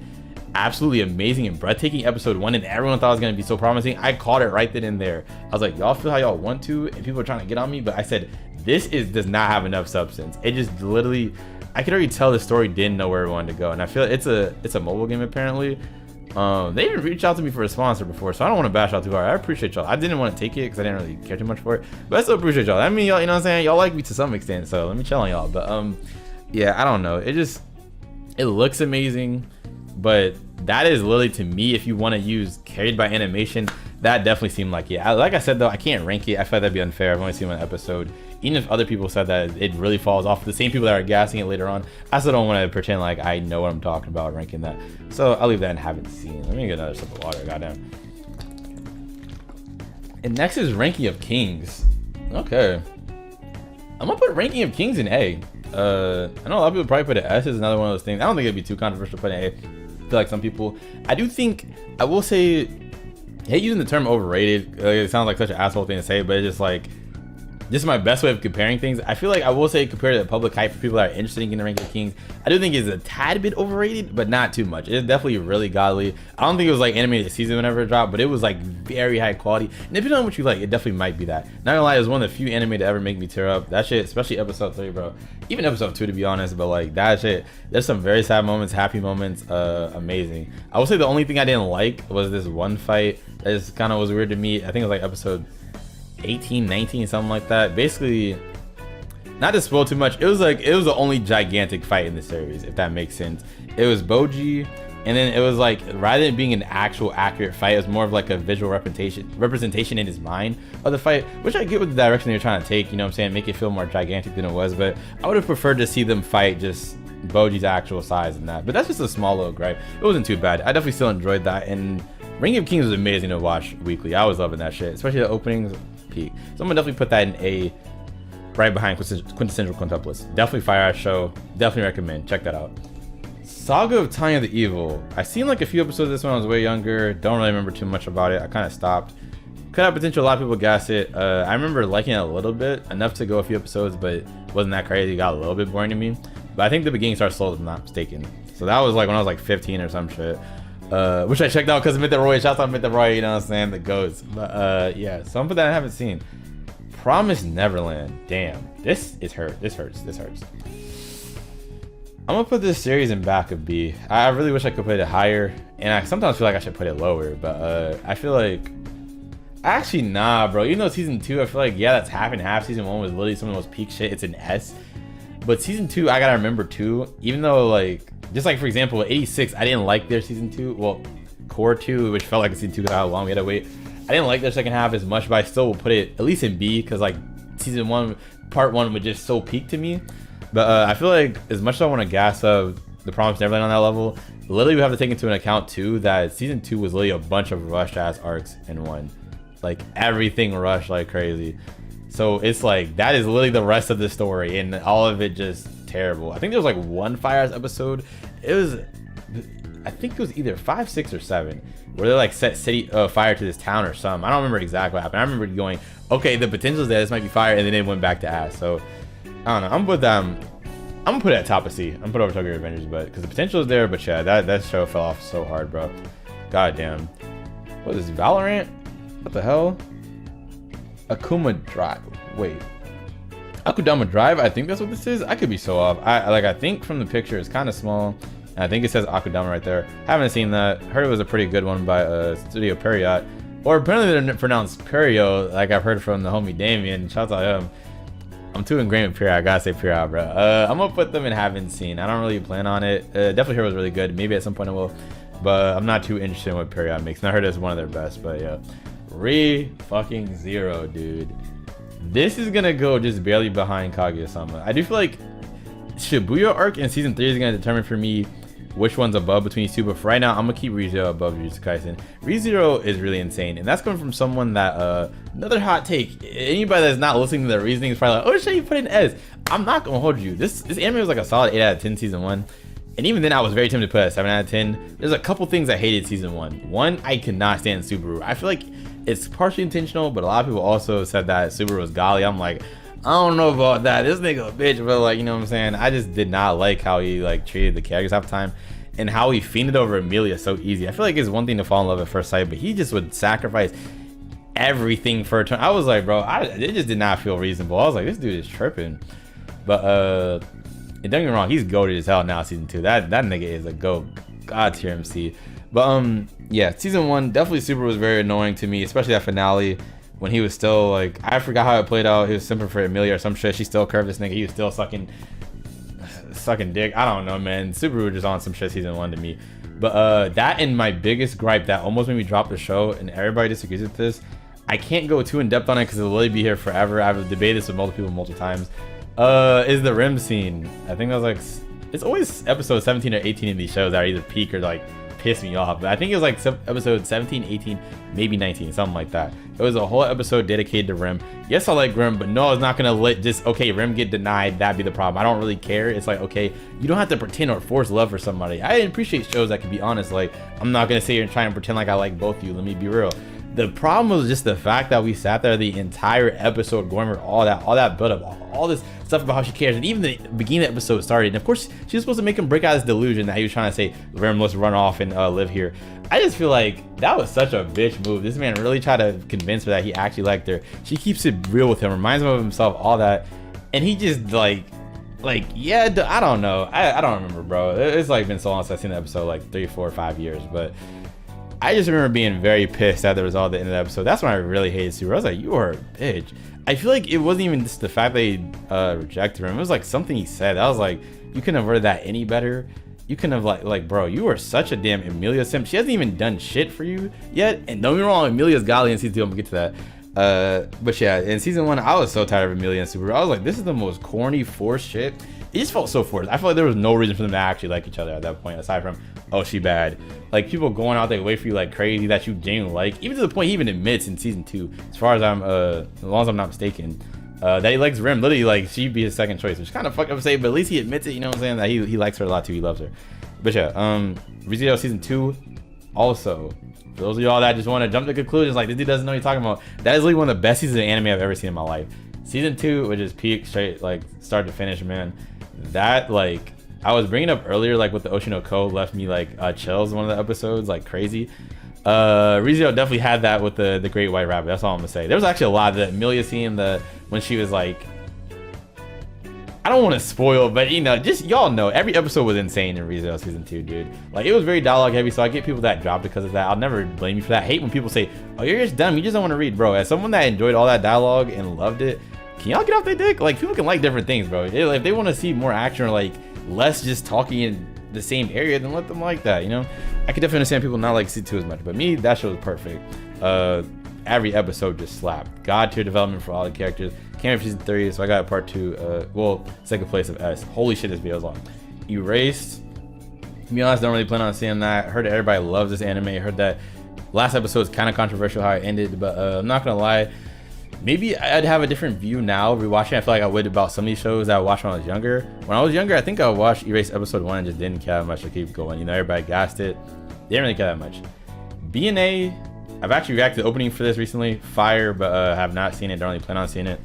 absolutely amazing and breathtaking episode 1, and everyone thought it was going to be so promising. I called it right then and there. I was like, y'all feel how y'all want to, and people are trying to get on me, but I said, this does not have enough substance. It just literally, I could already tell the story didn't know where it wanted to go, and I feel it's a mobile game apparently. They even reached out to me for a sponsor before, so I don't want to bash out too hard. I appreciate y'all. I didn't want to take it because I didn't really care too much for it, but I still appreciate y'all. I mean, y'all, you know what I'm saying? Y'all like me to some extent, so let me chill on y'all. But yeah, I don't know. It looks amazing, but that is literally, to me, if you want to use carried by animation, that definitely seemed like it. Like I said though, I can't rank it. I feel like that'd be unfair. I've only seen one episode. Even if other people said that it really falls off, the same people that are gassing it later on, I still don't want to pretend like I know what I'm talking about ranking that. So I'll leave that and haven't seen. Let me get another sip of water, goddamn. And next is Ranking of Kings. Okay. I'm gonna put Ranking of Kings in A. I know a lot of people probably put it S. Is another one of those things. I don't think it'd be too controversial to put in A. I feel like some people, I do think, I will say, I hate using the term overrated. It sounds like such an asshole thing to say, but it's just like, this is my best way of comparing things. I feel like I will say, compared to the public hype for people that are interested in getting the Ranking of Kings, I do think it's a tad bit overrated, but not too much. It's definitely really godly. I don't think it was like animated season whenever it dropped, but it was like very high quality. And depending on what you like, it definitely might be that. Not gonna lie, it was one of the few anime to ever make me tear up. That shit, especially episode 3, bro. Even episode 2, to be honest, but like that shit, there's some very sad moments, happy moments, amazing. I will say the only thing I didn't like was this one fight. That just kind of was weird to me. I think it was like episode 18, 19, something like that. Basically, not to spoil too much, it was the only gigantic fight in the series, if that makes sense. It was Boji, and then it was like, rather than being an actual accurate fight, it was more of like a visual representation in his mind of the fight, which I get with the direction they're trying to take, you know what I'm saying, make it feel more gigantic than it was. But I would have preferred to see them fight just Boji's actual size and that. But that's just a small little gripe. It wasn't too bad. I definitely still enjoyed that, and Ranking of Kings was amazing to watch weekly. I was loving that shit, especially the openings. Peak. So I'm gonna definitely put that in A, right behind Quintessential Quintuplets. Definitely fire ass show. Definitely recommend. Check that out. Saga of Tanya the Evil. I seen like a few episodes of this when I was way younger. Don't really remember too much about it. I kind of stopped. Could have potential. A lot of people gas it. I remember liking it a little bit, enough to go a few episodes, but it wasn't that crazy. It got a little bit boring to me. But I think the beginning starts slow, if I'm not mistaken. So that was like when I was like 15 or some shit. Which I checked out because of Mythic Roy. Shouts out Mythic Roy, you know what I'm saying? The goats. But yeah, some of that I haven't seen. Promised Neverland. Damn, this hurts. I'm gonna put this series in back of B. I really wish I could put it higher, and I sometimes feel like I should put it lower, but I feel like actually nah, bro. Even though season 2, I feel like yeah, that's half and half. Season 1 was literally some of the most peak shit. It's an S, but season 2, I gotta remember too. Even though like just like for example, 86, I didn't like their season 2. Well, Core 2, which felt like a season 2 because how long we had to wait. I didn't like their second half as much, but I still will put it at least in B because like season 1, part 1 was just so peak to me. But I feel like as much as I want to gas up the Promised Neverland on that level, literally we have to take into account too that season 2 was literally a bunch of rushed ass arcs in one. Like everything rushed like crazy. So it's like that is literally the rest of the story, and all of it just terrible. I think there was like one fire ass episode. It was, I think it was either 5, 6, or 7, where they like set city fire to this town or something. I don't remember exactly what happened. I remember going, okay, the potential is there. This might be fire, and then it went back to ass. So I don't know. I'm gonna put it at top of C. I'm gonna put it over Tokyo Revengers, but because the potential is there. But yeah, that show fell off so hard, bro. God damn. What is this, Valorant? What the hell? Akuma Drive. Wait. Akudama Drive. I think that's what this is. I could be so off. I think from the picture it's kind of small. And I think it says Akudama right there. Haven't seen that. Heard it was a pretty good one by Studio Period. Or apparently they're pronounced Perio, like I've heard from the homie Damien. Shout out to him. I'm too ingrained with Period. I gotta say Period, bro. I'm gonna put them in haven't seen. I don't really plan on it. Definitely heard it was really good. Maybe at some point I will. But I'm not too interested in what Period makes. And I heard it's one of their best, but yeah. Fucking zero, dude. This is gonna go just barely behind Kaguya-sama. I do feel like Shibuya arc in season 3 is gonna determine for me which one's above between these two, but for right now I'm gonna keep ReZero above Jujutsu Kaisen. ReZero is really insane, and that's coming from someone that another hot take. Anybody that's not listening to their reasoning is probably like, oh shit, you put in S. I'm not gonna hold you. This anime was like a solid 8 out of 10 season 1. And even then I was very tempted to put it at 7 out of 10. There's a couple things I hated season 1. One, I cannot stand Subaru. I feel like it's partially intentional, but a lot of people also said that Subaru was golly. I'm like, I don't know about that. This nigga a bitch, but like, you know what I'm saying? I just did not like how he like treated the characters half the time, and how he fiended over Emilia so easy. I feel like it's one thing to fall in love at first sight, but he just would sacrifice everything for a turn. I was like, bro, it just did not feel reasonable. I was like, this dude is tripping. But and don't get me wrong, he's goated as hell now season 2. That nigga is a goat. God tier MC. But yeah, season 1 definitely Super was very annoying to me, especially that finale when he was still like, I forgot how it played out. He was simping for Emilia or some shit. She still curved this nigga. He was still sucking dick. I don't know, man. Subaru was just on some shit season 1 to me. But that and my biggest gripe that almost made me drop the show, and everybody disagrees with this. I can't go too in depth on it because it'll really be here forever. I've debated this with multiple people multiple times. Is the rim scene. I think that was like, it's always episode 17 or 18 in these shows that are either peak or like piss me off. But I think it was like episode 17, 18, maybe 19, something like that. It was a whole episode dedicated to Rim. Yes, I like Rim, but no, I was not gonna let just, okay, Rim get denied, that'd be the problem. I don't really care. It's like, okay, you don't have to pretend or force love for somebody. I appreciate shows that can be honest. Like, I'm not gonna sit here and try and pretend like I like both of you. Let me be real. The problem was just the fact that we sat there the entire episode going over all that build up, all this stuff about how she cares, and even the beginning of the episode started, and of course she was supposed to make him break out of this delusion that he was trying to say, Rim, let's run off and live here. I just feel like that was such a bitch move. This man really tried to convince her that he actually liked her. She keeps it real with him, reminds him of himself, all that, and he just like yeah, I don't know. I don't remember, bro. It's like been so long since I've seen the episode, like 3, 4, 5 years, but I just remember being very pissed at the result at the end of the episode. That's when I really hated Subaru. I was like, you are a bitch. I feel like it wasn't even just the fact they rejected him. It was like something he said. I was like, you couldn't have worded that any better. You couldn't have like, bro, you are such a damn Emilia simp. She hasn't even done shit for you yet. And don't get me wrong, Emilia's golly in season 2. I'm gonna get to that. But yeah, in season 1, I was so tired of Emilia and Subaru. I was like, this is the most corny, forced shit. It just felt so forced. I feel like there was no reason for them to actually like each other at that point, aside from, oh, she bad. Like, people going out there wait for you like crazy that you genuinely like, even to the point he even admits in season 2, as far as as long as I'm not mistaken, that he likes Rim. Literally, like, she'd be his second choice, which is kind of fucked up to say, but at least he admits it, you know what I'm saying, that he likes her a lot too, he loves her. But yeah, ReZero season 2, also, for those of y'all that just want to jump to conclusions, like, this dude doesn't know what he's talking about, that is literally one of the best seasons of anime I've ever seen in my life. Season 2, which is peak, straight, like, start to finish, man. That, like, I was bringing up earlier, like, with the Oshi no Ko left me, like, chills in one of the episodes, like, crazy. ReZero definitely had that with the Great White Rabbit. That's all I'm gonna say. There was actually a lot of the Amelia scene, when she was like, I don't want to spoil, but you know, just y'all know every episode was insane in ReZero season 2, dude. Like it was very dialogue heavy, so I get people that drop because of that. I'll never blame you for that. I hate when people say, "Oh, you're just dumb. You just don't want to read, bro." As someone that enjoyed all that dialogue and loved it, can y'all get off their dick? Like people can like different things, bro. If they want to see more action or like less just talking in the same area, then let them like that. You know, I can definitely understand people not like season 2 as much, but me, that show was perfect. Every episode just slapped. God tier development for all the characters. Came up season 3, so I got part 2. Well, second place of S. Holy shit, this video's long. Erased. To be honest, don't really plan on seeing that. Heard that everybody loves this anime. Heard that last episode is kind of controversial how it ended, but I'm not gonna lie. Maybe I'd have a different view now rewatching. I feel like I would about some of these shows that I watched when I was younger. When I was younger, I think I watched Erased episode 1 and just didn't care that much to keep going. You know, everybody gassed it. Didn't really care that much. B&A, I've actually reacted to the opening for this recently. Fire, but have not seen it. Don't really plan on seeing it.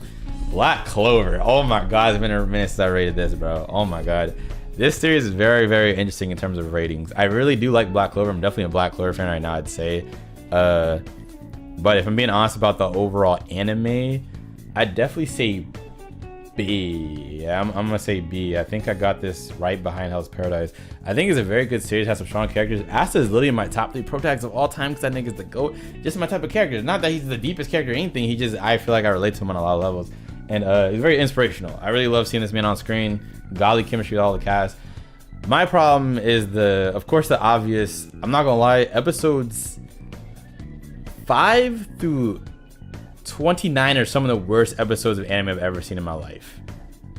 Black Clover. Oh my god, it's been a minute since I rated this, bro. Oh my god. This series is very, very interesting in terms of ratings. I really do like Black Clover. I'm definitely a Black Clover fan right now, I'd say. But if I'm being honest about the overall anime, I'd definitely say B. Yeah, I'm gonna say B. I think I got this right behind Hell's Paradise. I think it's a very good series, has some strong characters. Asta is literally my top 3 protagonists of all time because that nigga's the GOAT. Just my type of character. Not that he's the deepest character or anything, I feel like I relate to him on a lot of levels. And he's very inspirational. I really love seeing this man on screen. Godly chemistry with all the cast. My problem is of course the obvious, I'm not gonna lie, episodes 5 through 29 are some of the worst episodes of anime I've ever seen in my life.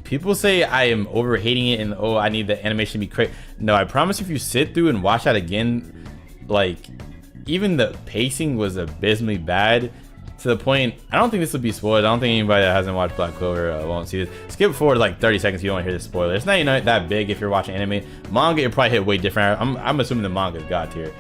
People say I am over hating it and I need the animation to be crazy. No, I promise if you sit through and watch that again, like even the pacing was abysmally bad to the point, I don't think this will be spoiled. I don't think anybody that hasn't watched Black Clover won't see this. Skip forward like 30 seconds if you don't want to hear the spoiler. It's not that big if you're watching anime. Manga, it probably hit way different. I'm assuming the manga is God tier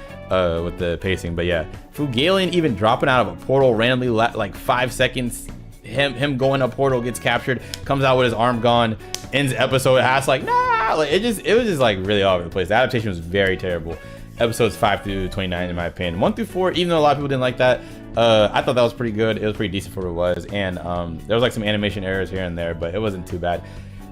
with the pacing, but yeah. Fugalian even dropping out of a portal randomly, like 5 seconds. Him going a portal, gets captured, comes out with his arm gone, ends the episode. Has like nah, like it was just like really all over the place. The adaptation was very terrible. Episodes 5 through 29 in my opinion. 1 through 4, even though a lot of people didn't like that, I thought that was pretty good. It was pretty decent for what it was, and there was like some animation errors here and there, but it wasn't too bad.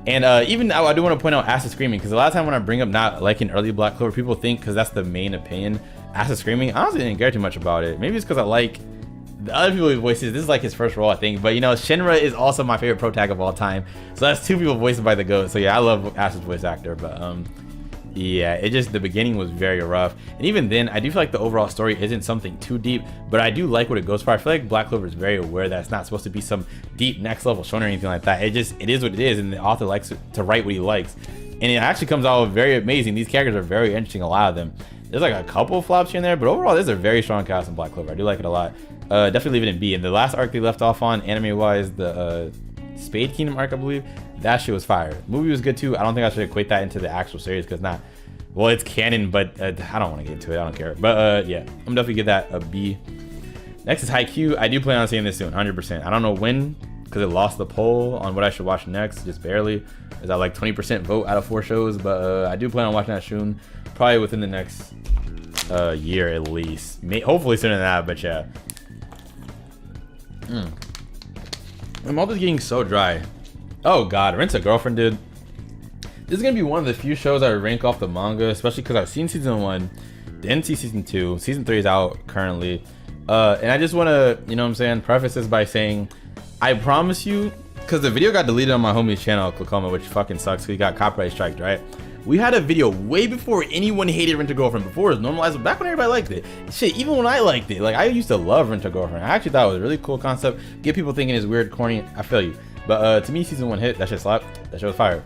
And even I do want to point out Acid Screaming, because a lot of time when I bring up not liking early Black Clover, people think because that's the main opinion. Acid Screaming, I honestly didn't care too much about it. Maybe it's because I like the other people's voices. This is like his first role, I think. But you know, Shinra is also my favorite pro tag of all time. So that's 2 people voiced by the GOAT. So yeah, I love Acid's voice actor. But yeah, the beginning was very rough. And even then, I do feel like the overall story isn't something too deep, but I do like what it goes for. I feel like Black Clover is very aware that it's not supposed to be some deep next level show or anything like that. It is what it is, and the author likes to write what he likes. And it actually comes out very amazing. These characters are very interesting, a lot of them. There's like a couple of flops here and there, but overall, there's a very strong cast in Black Clover. I do like it a lot. Definitely leave it in B. And the last arc they left off on, anime-wise, the Spade Kingdom arc, I believe, that shit was fire. The movie was good too. I don't think I should equate that into the actual series because well, it's canon, but I don't want to get into it. I don't care. But yeah, I'm definitely give that a B. Next is Haikyuu. I do plan on seeing this soon, 100%. I don't know when, because it lost the poll on what I should watch next, just barely. It's at like 20% vote out of 4 shows, but I do plan on watching that soon, probably within the next year at least. Hopefully sooner than that, but yeah. My mouth is getting so dry. Oh god, Rent a Girlfriend, dude. This is gonna be one of the few shows I rank off the manga, especially because I've seen season 1, didn't see season 2, season 3 is out currently. And I just wanna, you know what I'm saying, preface this by saying, I promise you, because the video got deleted on my homie's channel, Kokoma, which fucking sucks, we got copyright striked, right? We had a video way before anyone hated Rent a Girlfriend, before it was normalized, back when everybody liked it. Shit, even when I liked it, like I used to love Rent a Girlfriend. I actually thought it was a really cool concept. Get people thinking it's weird, corny, I feel you. But to me, season 1 hit, that shit slapped, that shit was fire.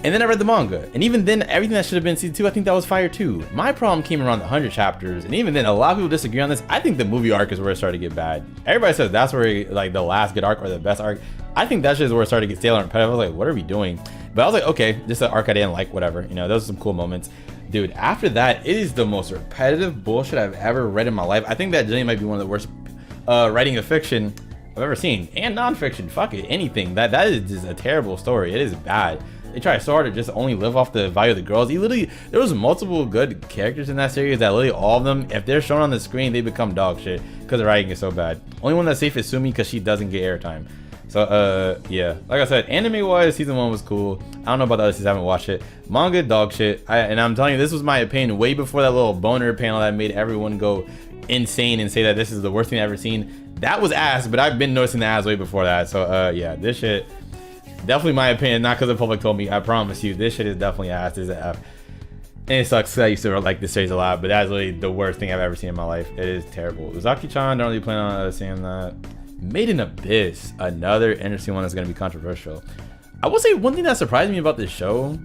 And then I read the manga, and even then, everything that should have been season 2, I think that was fire too. My problem came around the 100 chapters, and even then, a lot of people disagree on this. I think the movie arc is where it started to get bad. Everybody says that's where like the last good arc or the best arc. I think that's just where it started to get stale and repetitive. I was like, what are we doing? But I was like, okay, this is an arc I didn't like, whatever. You know, those are some cool moments. Dude, after that, it is the most repetitive bullshit I've ever read in my life. I think that generally might be one of the worst writing of fiction I've ever seen, and non-fiction. Fuck it, anything. That is just a terrible story. It is bad. They try so hard to just only live off the value of the girls. There was multiple good characters in that series that literally all of them, if they're shown on the screen, they become dog shit because the writing is so bad. Only one that's safe is Sxmmy because she doesn't get airtime. So yeah, like I said, anime wise, season 1 was cool. I don't know about the other seasons, I haven't watched it. Manga dog shit. And I'm telling you, this was my opinion way before that little boner panel that made everyone go insane and say that this is the worst thing I've ever seen. That was ass, but I've been noticing the ass way before that. So yeah, this shit, definitely my opinion, not because the public told me. I promise you, this shit is definitely ass. This is an F. And it sucks because I used to like this series a lot, but that's really the worst thing I've ever seen in my life. It is terrible. Uzaki-chan, don't really plan on saying that. Made in Abyss, another interesting one that's going to be controversial. I will say one thing that surprised me about this show,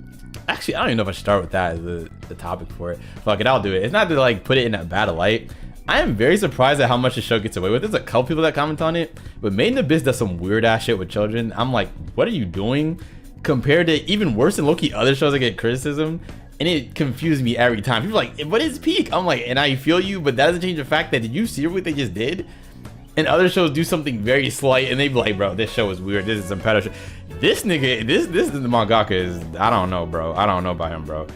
actually, I don't even know if I should start with that as the topic for it. Fuck it, I'll do it. It's not to like put it in a bad light. I am very surprised at how much the show gets away with. There's a couple people that comment on it, but Made in Abyss does some weird ass shit with children. I'm like, what are you doing? Compared to even worse than low-key other shows that get criticism. And it confused me every time. People are like, what is peak? I'm like, and I feel you, but that doesn't change the fact that, did you see what they just did? And other shows do something very slight and they be like, bro, this show is weird. This is some pedo shit. This nigga, this is the mangaka is, I don't know, bro. I don't know about him, bro.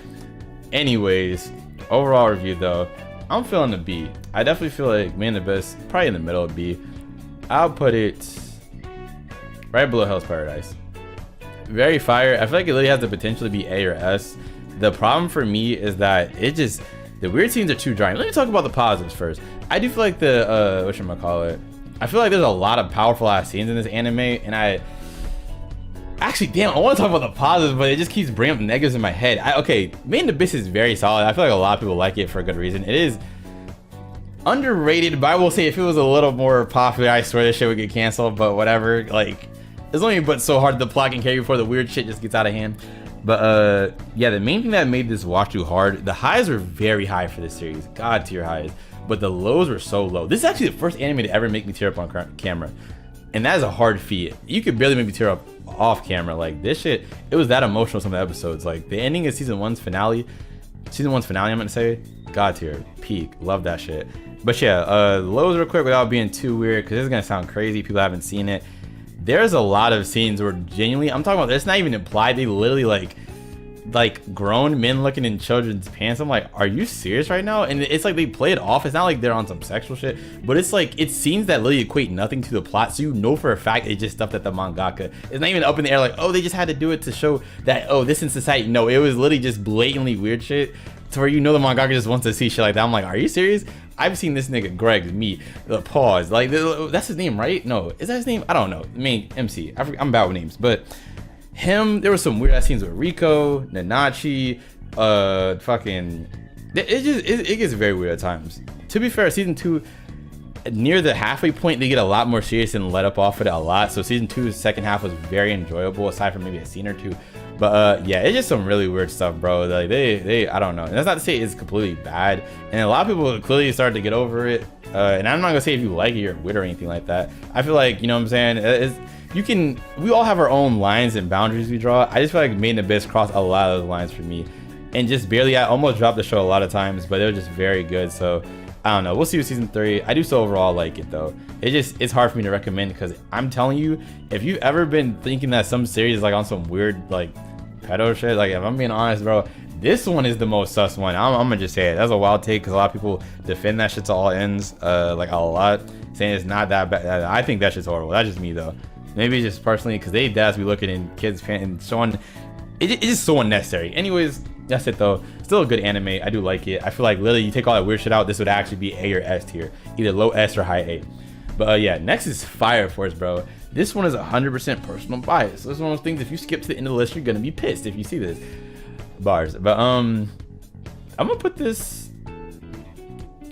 Anyways, overall review though, I'm feeling the B. I definitely feel like Made in Abyss, probably in the middle of B. I'll put it right below Hell's Paradise. Very fire. I feel like it really has the potential to be A or S. The problem for me is that it just, the weird scenes are too dry. Let me talk about the positives first. I do feel like the whatchamacallit, I feel like there's a lot of powerful ass scenes in this anime, and I actually, damn, I want to talk about the positives, but it just keeps bringing up negatives in my head. Okay, Made in Abyss is very solid. I feel like a lot of people like it for a good reason. It is underrated, but I will say if it was a little more popular, I swear this shit would get canceled, but whatever. Like, it's only but so hard to plug and carry before the weird shit just gets out of hand. But yeah, the main thing that made this watch too hard, the highs were very high for this series, god tier highs, but the lows were so low. This is actually the first anime to ever make me tear up on camera, and that is a hard feat. You could barely make me tear up off camera. Like, this shit, it was that emotional, some of the episodes. Like the ending of season one's finale, I'm gonna say, god tier, peak, love that shit. But yeah, lows real quick without being too weird, because this is gonna sound crazy, people haven't seen it. There's a lot of scenes where genuinely, I'm talking about, it's not even implied, they literally like grown men looking in children's pants. I'm like, are you serious right now? And it's like they play it off. It's not like they're on some sexual shit, but it's like, it's scenes that literally equate nothing to the plot, so you know for a fact it's just stuff that the mangaka, it's not even up in the air like, oh, they just had to do it to show that, oh, this in society. No, it was literally just blatantly weird shit to where you know the mangaka just wants to see shit like that. I'm like, are you serious? I've seen this nigga Greg meet the pause, like that's his name, right? No, is that his name? I don't know. I mean, MC. I'm bad with names, but him. There was some weird ass scenes with Rico, Nanachi, fucking. It gets very weird at times. To be fair, season 2, near the halfway point, they get a lot more serious and let up off of it a lot. So season 2's second half was very enjoyable, aside from maybe a scene or two. But yeah, it's just some really weird stuff, bro. Like they I don't know. And that's not to say it's completely bad. And a lot of people clearly started to get over it. And I'm not gonna say if you like it, you're weird or anything like that. I feel like, you know what I'm saying? We all have our own lines and boundaries we draw. I just feel like Made in Abyss crossed a lot of those lines for me. And just barely, I almost dropped the show a lot of times, but they were just very good. So I don't know. We'll see with season 3. I do still overall like it though. It's hard for me to recommend because I'm telling you, if you've ever been thinking that some series is like on some weird like pedo shit, like if I'm being honest, bro, this one is the most sus one. I'm gonna just say it. That's a wild take because a lot of people defend that shit to all ends, like a lot, saying it's not that bad. I think that shit's horrible. That's just me though. Maybe just personally because they dads be looking in kids' pants and showing. It's just so unnecessary. Anyways, that's it though. Still a good anime. I do like it. I feel like literally you take all that weird shit out, this would actually be A or S tier, either low S or high A. But yeah, next is Fire Force, bro. This one is 100% personal bias. This is one of those things, if you skip to the end of the list, you're gonna be pissed if you see this. Bars. But I'm gonna put this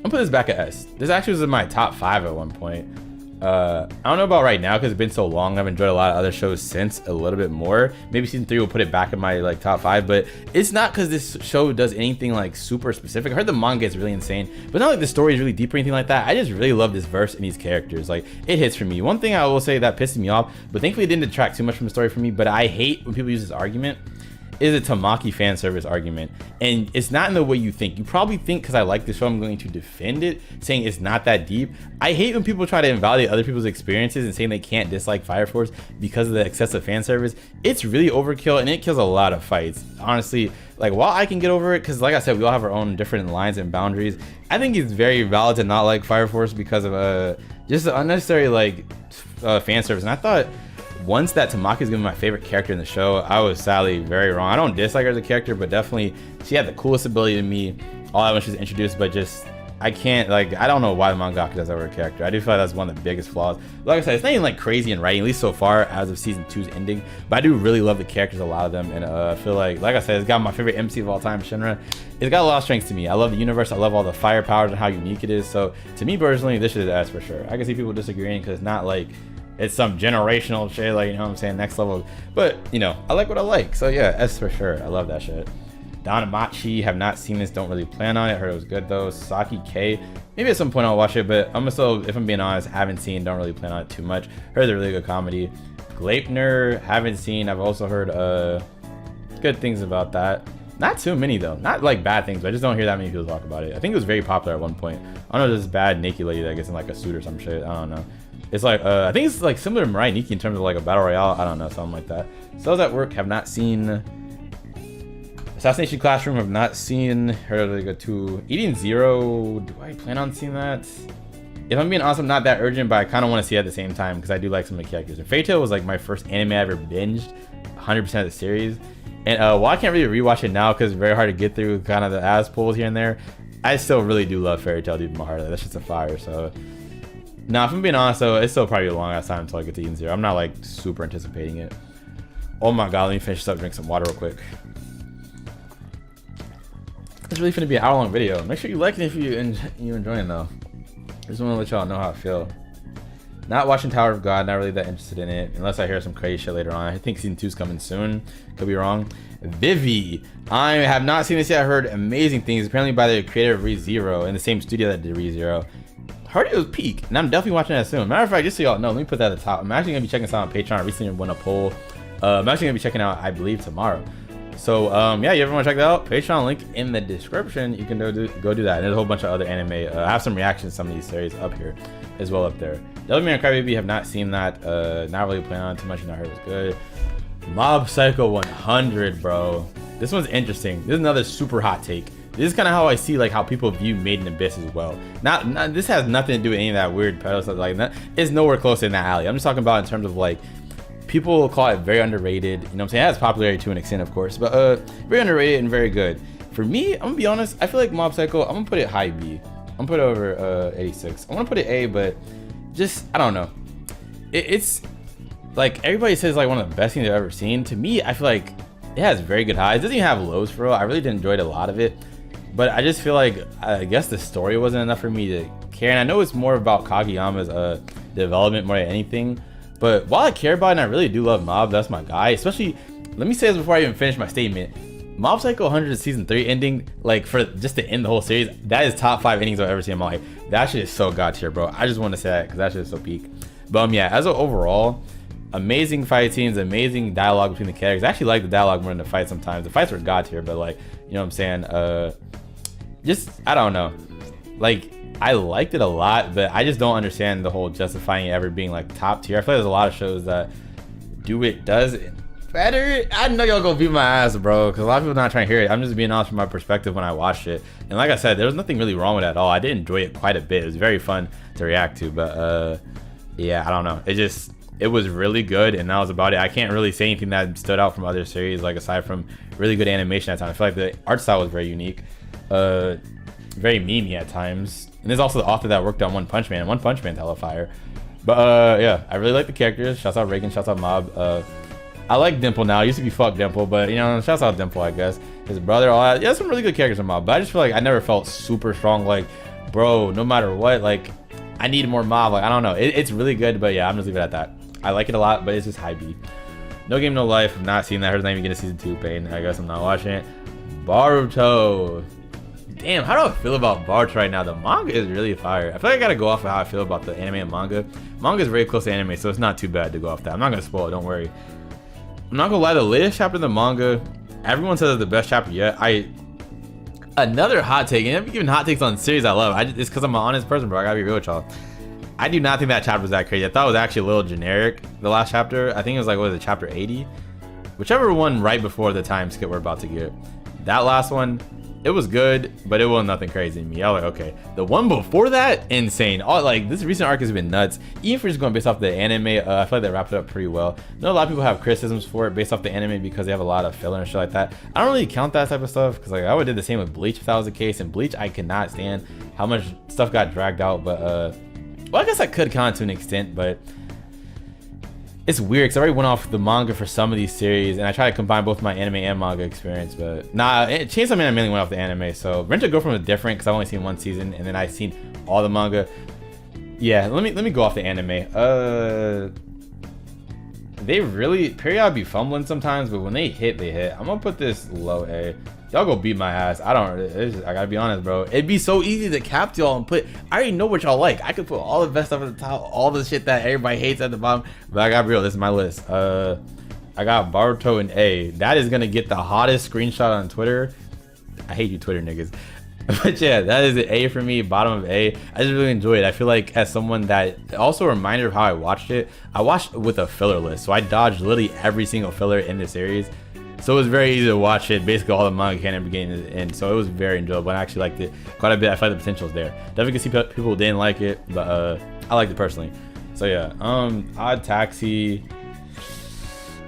back at S. This actually was in my top 5 at one point. I don't know about right now because it's been so long. I've enjoyed a lot of other shows since a little bit more. Maybe season 3 will put it back in my like top 5, but it's not because this show does anything like super specific. I heard the manga is really insane, but not like the story is really deep or anything like that. I just really love this verse and these characters. Like, it hits for me. One thing I will say that pisses me off, but thankfully it didn't detract too much from the story for me, but I hate when people use this argument, is a Tamaki fan service argument, and it's not in the way you think. You probably think because I like the show I'm going to defend it, saying it's not that deep. I hate when people try to invalidate other people's experiences and saying they can't dislike Fire Force because of the excessive fan service. It's really overkill, and it kills a lot of fights. Honestly, like, while I can get over it, because like I said, we all have our own different lines and boundaries, I think it's very valid to not like Fire Force because of just the unnecessary like fan service. And I thought once that Tamaki is gonna be my favorite character in the show, I was sadly very wrong. I don't dislike her as a character, but definitely she had the coolest ability to me all that when she was introduced, but just I can't, like, I don't know why the mangaka does that with her character. I do feel like that's one of the biggest flaws. Like I said, it's not even like crazy in writing, at least so far as of season 2's ending, but I do really love the characters, a lot of them, and I feel like I said, it's got my favorite MC of all time, Shinra. It's got a lot of strengths to me. I love the universe, I love all the fire powers and how unique it is, so to me personally, this is S for sure. I can see people disagreeing because it's not like it's some generational shit, like, you know what I'm saying, next level, but you know, I like what I like, so yeah, S for sure. I love that shit. Danamachi, have not seen this, don't really plan on it. Heard it was good though. Saki K, maybe at some point I'll watch it, but I'm still, if I'm being honest, haven't seen, don't really plan on it too much. Heard it's a really good comedy. Gleipnir, haven't seen. I've also heard good things about that. Not too many though, not like bad things, but I just don't hear that many people talk about it. I think it was very popular at one point. I don't know, this bad naked lady that gets in like a suit or some shit, I don't know. It's like I think it's like similar to Mirai Nikki in terms of like a battle royale, I don't know, something like that. So I was at work, have not seen. Assassination Classroom, have not seen. Heard really good too. Eating Zero, do I plan on seeing that? If I'm being honest, I'm not that urgent, but I kind of want to see it at the same time because I do like some of the characters. And Fairy Tail was like my first anime I ever binged 100% of the series. And while I can't really rewatch it now because it's very hard to get through kind of the ass pulls here and there, I still really do love Fairy Tail deep in my heart. Like, that's just a fire. So now, if I'm being honest though, it's still probably a long ass time until I get to Eating Zero. I'm not like super anticipating it. Oh my god, let me finish this up, drink some water real quick. It's really finna be an hour-long video. Make sure you like it if you enjoying though. I just want to let y'all know how I feel. Not watching Tower of God, not really that interested in it, unless I hear some crazy shit later on. I think season 2's coming soon. Could be wrong. Vivi, I have not seen this yet. I heard amazing things, apparently by the creator of ReZero, in the same studio that did ReZero. Heard it was peak, and I'm definitely watching that soon. Matter of fact, just so y'all know, let me put that at the top. I'm actually gonna be checking this out on Patreon. I recently won a poll. I'm actually gonna be checking out, I believe, tomorrow. So yeah, you ever want to check that out? Patreon link in the description. You can go do that. And there's a whole bunch of other anime. I have some reactions to some of these series up here as well up there. Devilman Crybaby, have not seen that. Not really planning on it too much. I heard it was good. Mob Psycho 100, bro. This one's interesting. This is another super hot take. This is kind of how I see like how people view Made in Abyss as well. Not this has nothing to do with any of that weird pedo stuff like that. It's nowhere close in that alley. I'm just talking about in terms of like, people call it very underrated, you know what I'm saying? It has popularity to an extent, of course, but very underrated and very good. For me, I'm gonna be honest, I feel like Mob Psycho, I'm gonna put it high B. I'm gonna put it over 86. I wanna put it A, but just, I don't know. It's like, everybody says like one of the best things I've ever seen. To me, I feel like it has very good highs. It doesn't even have lows for real. I really did enjoy a lot of it, but I just feel like, I guess the story wasn't enough for me to care. And I know it's more about Kageyama's development more than anything. But while I care about it and I really do love Mob, that's my guy. Especially, let me say this before I even finish my statement. Mob Psycho 100 season 3 ending, like for just to end the whole series, that is top 5 endings I've ever seen in my life. That shit is so god tier, bro. I just want to say that because that shit is so peak. But yeah, as an overall, amazing fight scenes, amazing dialogue between the characters. I actually like the dialogue more than the fight sometimes. The fights were god tier, but like, you know what I'm saying? Just, I don't know. Like, I liked it a lot, but I just don't understand the whole justifying it ever being like top tier. I feel like there's a lot of shows that does it better. I know y'all gonna beat my ass, bro, because a lot of people not trying to hear it. I'm just being honest from my perspective when I watched it. And like I said, there was nothing really wrong with it at all. I did enjoy it quite a bit. It was very fun to react to, but yeah, I don't know. It was really good, and that was about it. I can't really say anything that stood out from other series, like aside from really good animation at times. I feel like the art style was very unique, very memey at times. And there's also the author that worked on One Punch Man. One Punch Man's hella fire. But yeah, I really like the characters. Shouts out Reagan, shouts out Mob. I like Dimple now. I used to be fuck Dimple, but you know, shouts out Dimple, I guess. His brother, all that. Yeah, some really good characters in Mob. But I just feel like I never felt super strong. Like, bro, no matter what, like, I need more Mob. Like, I don't know. It's really good, but yeah, I'm just leave it at that. I like it a lot, but it's just high B. No Game, No Life. I'm not seeing that. I heard not even get a season 2 pain. I guess I'm not watching it. Boruto. Damn, how do I feel about Boruto right now? The manga is really fire. I feel like I gotta go off of how I feel about the anime and manga. Manga is very close to anime, so it's not too bad to go off that. I'm not gonna spoil it, don't worry. I'm not gonna lie, the latest chapter of the manga everyone says it's the best chapter yet. Another hot take, and I'm giving hot takes on series I love. It's because I'm an honest person, bro. I gotta be real with y'all. I do not think that chapter was that crazy. I thought it was actually a little generic, the last chapter. I think it was like, what was it, chapter 80? Whichever one right before the time skip we're about to get. That last one, it was good, but it wasn't nothing crazy to me. I was like, okay. The one before that, insane. All like this recent arc has been nuts. Even if we're just going based off the anime, I feel like they wrapped it up pretty well. I know a lot of people have criticisms for it based off the anime because they have a lot of filler and shit like that. I don't really count that type of stuff because like I would do the same with Bleach if that was the case. And Bleach, I cannot stand how much stuff got dragged out. But well, I guess I could count to an extent, but it's weird because I already went off the manga for some of these series, and I try to combine both my anime and manga experience. But nah, Chainsaw Man I mainly went off the anime. So Rent a Girlfriend was different because I've only seen one season, and then I've seen all the manga. Yeah, let me go off the anime. They really period be fumbling sometimes, but when they hit, they hit. I'm gonna put this low A. Y'all go beat my ass. I gotta be honest, bro. It'd be so easy to cap y'all and put. I already know what y'all like. I could put all the best stuff at the top, all the shit that everybody hates at the bottom. But I gotta be real. This is my list. I got Boruto in A. That is gonna get the hottest screenshot on Twitter. I hate you, Twitter niggas. But yeah, that is an A for me. Bottom of A. I just really enjoyed it. I feel like as someone that also a reminder of how I watched it. I watched with a filler list, so I dodged literally every single filler in the series. So it was very easy to watch it. Basically, all the manga canon beginning to end. So it was very enjoyable. I actually liked it quite a bit. I feel like the potential is there. Definitely can see people who didn't like it, but I liked it personally. So yeah, Odd Taxi.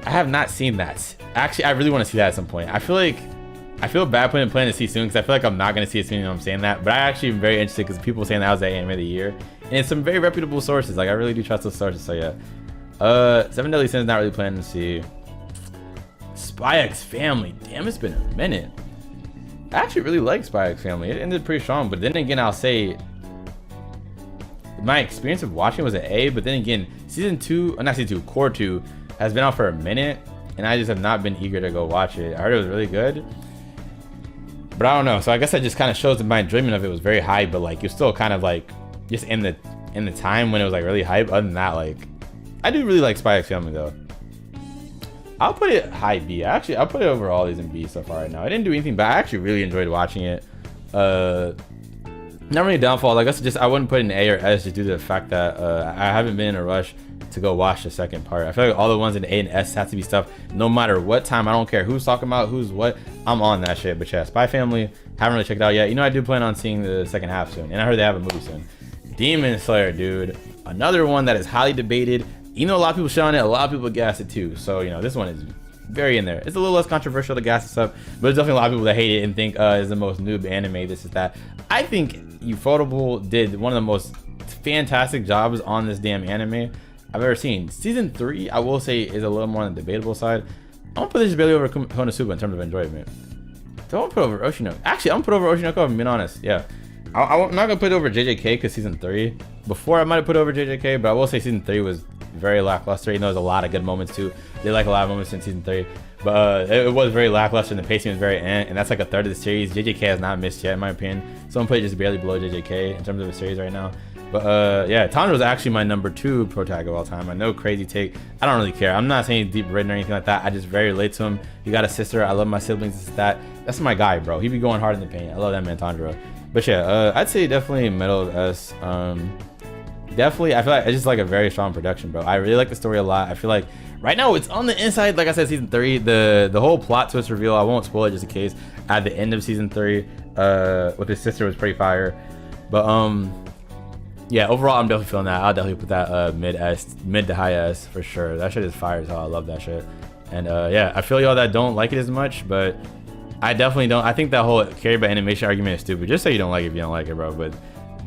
I have not seen that. Actually, I really want to see that at some point. I feel bad putting planning to see soon because I feel like I'm not gonna see it soon. You know what I'm saying that, but I actually am very interested because people saying that was the anime of the year, and it's some very reputable sources. Like I really do trust those sources. So yeah, Seven Deadly Sins not really planning to see. Spy X Family. Damn, it's been a minute. I actually really like Spy X Family. It ended pretty strong, but then again, I'll say my experience of watching was an A. But then again, Core 2 has been out for a minute, and I just have not been eager to go watch it. I heard it was really good, but I don't know. So I guess that just kind of shows that my enjoyment of it was very high, but like you're still kind of like just in the time when it was like really hype. Other than that, like I do really like Spy X Family though. I'll put it high B. Actually, I'll put it over all these in B so far right now. I didn't do anything, but I actually really enjoyed watching it. Not really a downfall. I guess I wouldn't put it in A or S just due to the fact that I haven't been in a rush to go watch the second part. I feel like all the ones in A and S have to be stuff no matter what time. I don't care who's talking about, who's what. I'm on that shit. But yeah, Spy Family, haven't really checked it out yet. You know, I do plan on seeing the second half soon, and I heard they have a movie soon. Demon Slayer, dude. Another one that is highly debated. You know, a lot of people shit on it, a lot of people gas it too. So, you know, this one is very in there. It's a little less controversial to gas this up, but there's definitely a lot of people that hate it and think is the most noob anime, this is that. I think Ufotable did one of the most fantastic jobs on this damn anime I've ever seen. Season 3, I will say, is a little more on the debatable side. I'm gonna put this barely over Konosuba in terms of enjoyment. So I'm gonna put over Oshinoko. Actually, I'm gonna put over Oshinoko if I'm being honest. Yeah. I'm not gonna put it over JJK because season 3. Before I might have put it over JJK, but I will say season 3 was very lackluster. You know, there's a lot of good moments too. They like a lot of moments in season 3, but it was very lackluster and the pacing was very and that's like a third of the series. JJK has not missed yet in my opinion, so I'm putting it just barely below JJK in terms of the series right now. But yeah, Tanya was actually my number 2 protagonist of all time. I know, crazy take. I don't really care. I'm not saying deep written or anything like that. I just very relate to him. He got a sister. I love my siblings. This is that. That's my guy, bro. He be going hard in the paint. I love that man, Tanjiro. But yeah, I'd say definitely middle of S. Definitely, I feel like it's just like a very strong production, bro. I really like the story a lot. I feel like right now it's on the inside. Like I said, season 3, the whole plot twist reveal, I won't spoil it just in case, at the end of season 3 with his sister was pretty fire. But yeah, overall I'm definitely feeling that. I'll definitely put that mid to high S for sure. That shit is fire as hell. I love that shit. And yeah, I feel y'all that don't like it as much, but I definitely don't. I think that whole carried by animation argument is stupid. Just say you don't like it if you don't like it, bro. But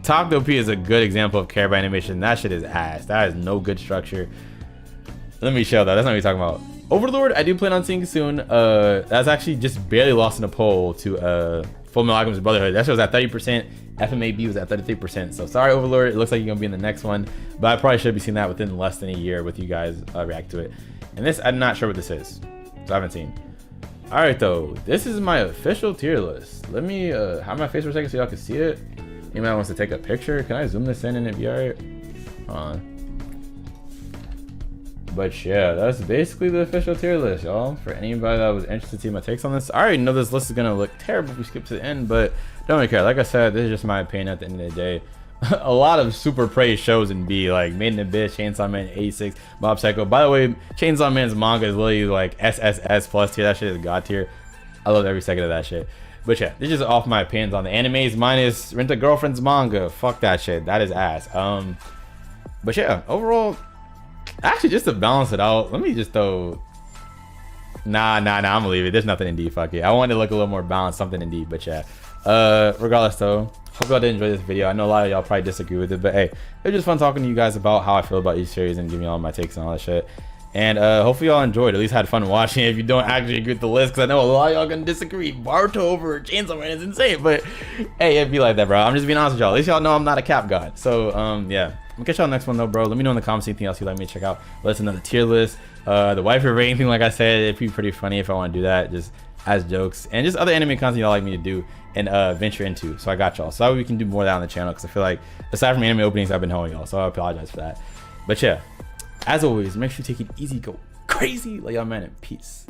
Takopii is a good example of carried by animation. That shit is ass. That is no good structure. Let me show that. That's not what we're talking about. Overlord, I do plan on seeing soon. That's actually just barely lost in a poll to Full Metal Alchemist Brotherhood. That shit was at 30%. FMAB was at 33%. So sorry, Overlord. It looks like you're gonna be in the next one, but I probably should be seeing that within less than a year with you guys react to it. And this, I'm not sure what this is, so I haven't seen. All right, though, this is my official tier list. Let me have my face for a second so y'all can see it. Anybody wants to take a picture? Can I zoom this in and it be all right? But yeah, that's basically the official tier list, y'all. For anybody that was interested to see my takes on this, I already know this list is gonna look terrible if we skip to the end, but don't really care. Like I said, this is just my opinion at the end of the day. A lot of super praised shows in B, like Made in Abyss, Chainsaw Man 86, Mob Psycho. By the way, Chainsaw Man's manga is literally like SSS plus tier. That shit is god tier. I love every second of that shit. But yeah, this is just off my opinions on the animes minus Rent a Girlfriend's manga. Fuck that shit. That is ass. But yeah, overall, actually just to balance it out, let me just throw. Nah, I'm gonna leave it. There's nothing in D. Fuck it. I wanted to look a little more balanced, something in D. But yeah, regardless though, hope y'all did enjoy this video. I know a lot of y'all probably disagree with it, but hey, it was just fun talking to you guys about how I feel about each series and giving y'all my takes and all that shit. And hopefully y'all enjoyed, at least had fun watching it if you don't actually agree with the list, because I know a lot of y'all gonna disagree. Boruto over Chainsaw Man is insane, but hey, it'd be like that, bro. I'm just being honest with y'all. At least y'all know I'm not a cap god. So yeah, I'm gonna catch y'all next one though, bro. Let me know in the comments anything else you'd like me to check out. Let's another tier list. The waifu rating thing, like I said, it'd be pretty funny if I want to do that, just as jokes, and just other anime content y'all like me to do and venture into. So I got y'all. So that way we can do more of that on the channel, because I feel like aside from anime openings, I've been holding y'all. So I apologize for that. But yeah, as always, make sure you take it easy, go crazy, like y'all man, and peace.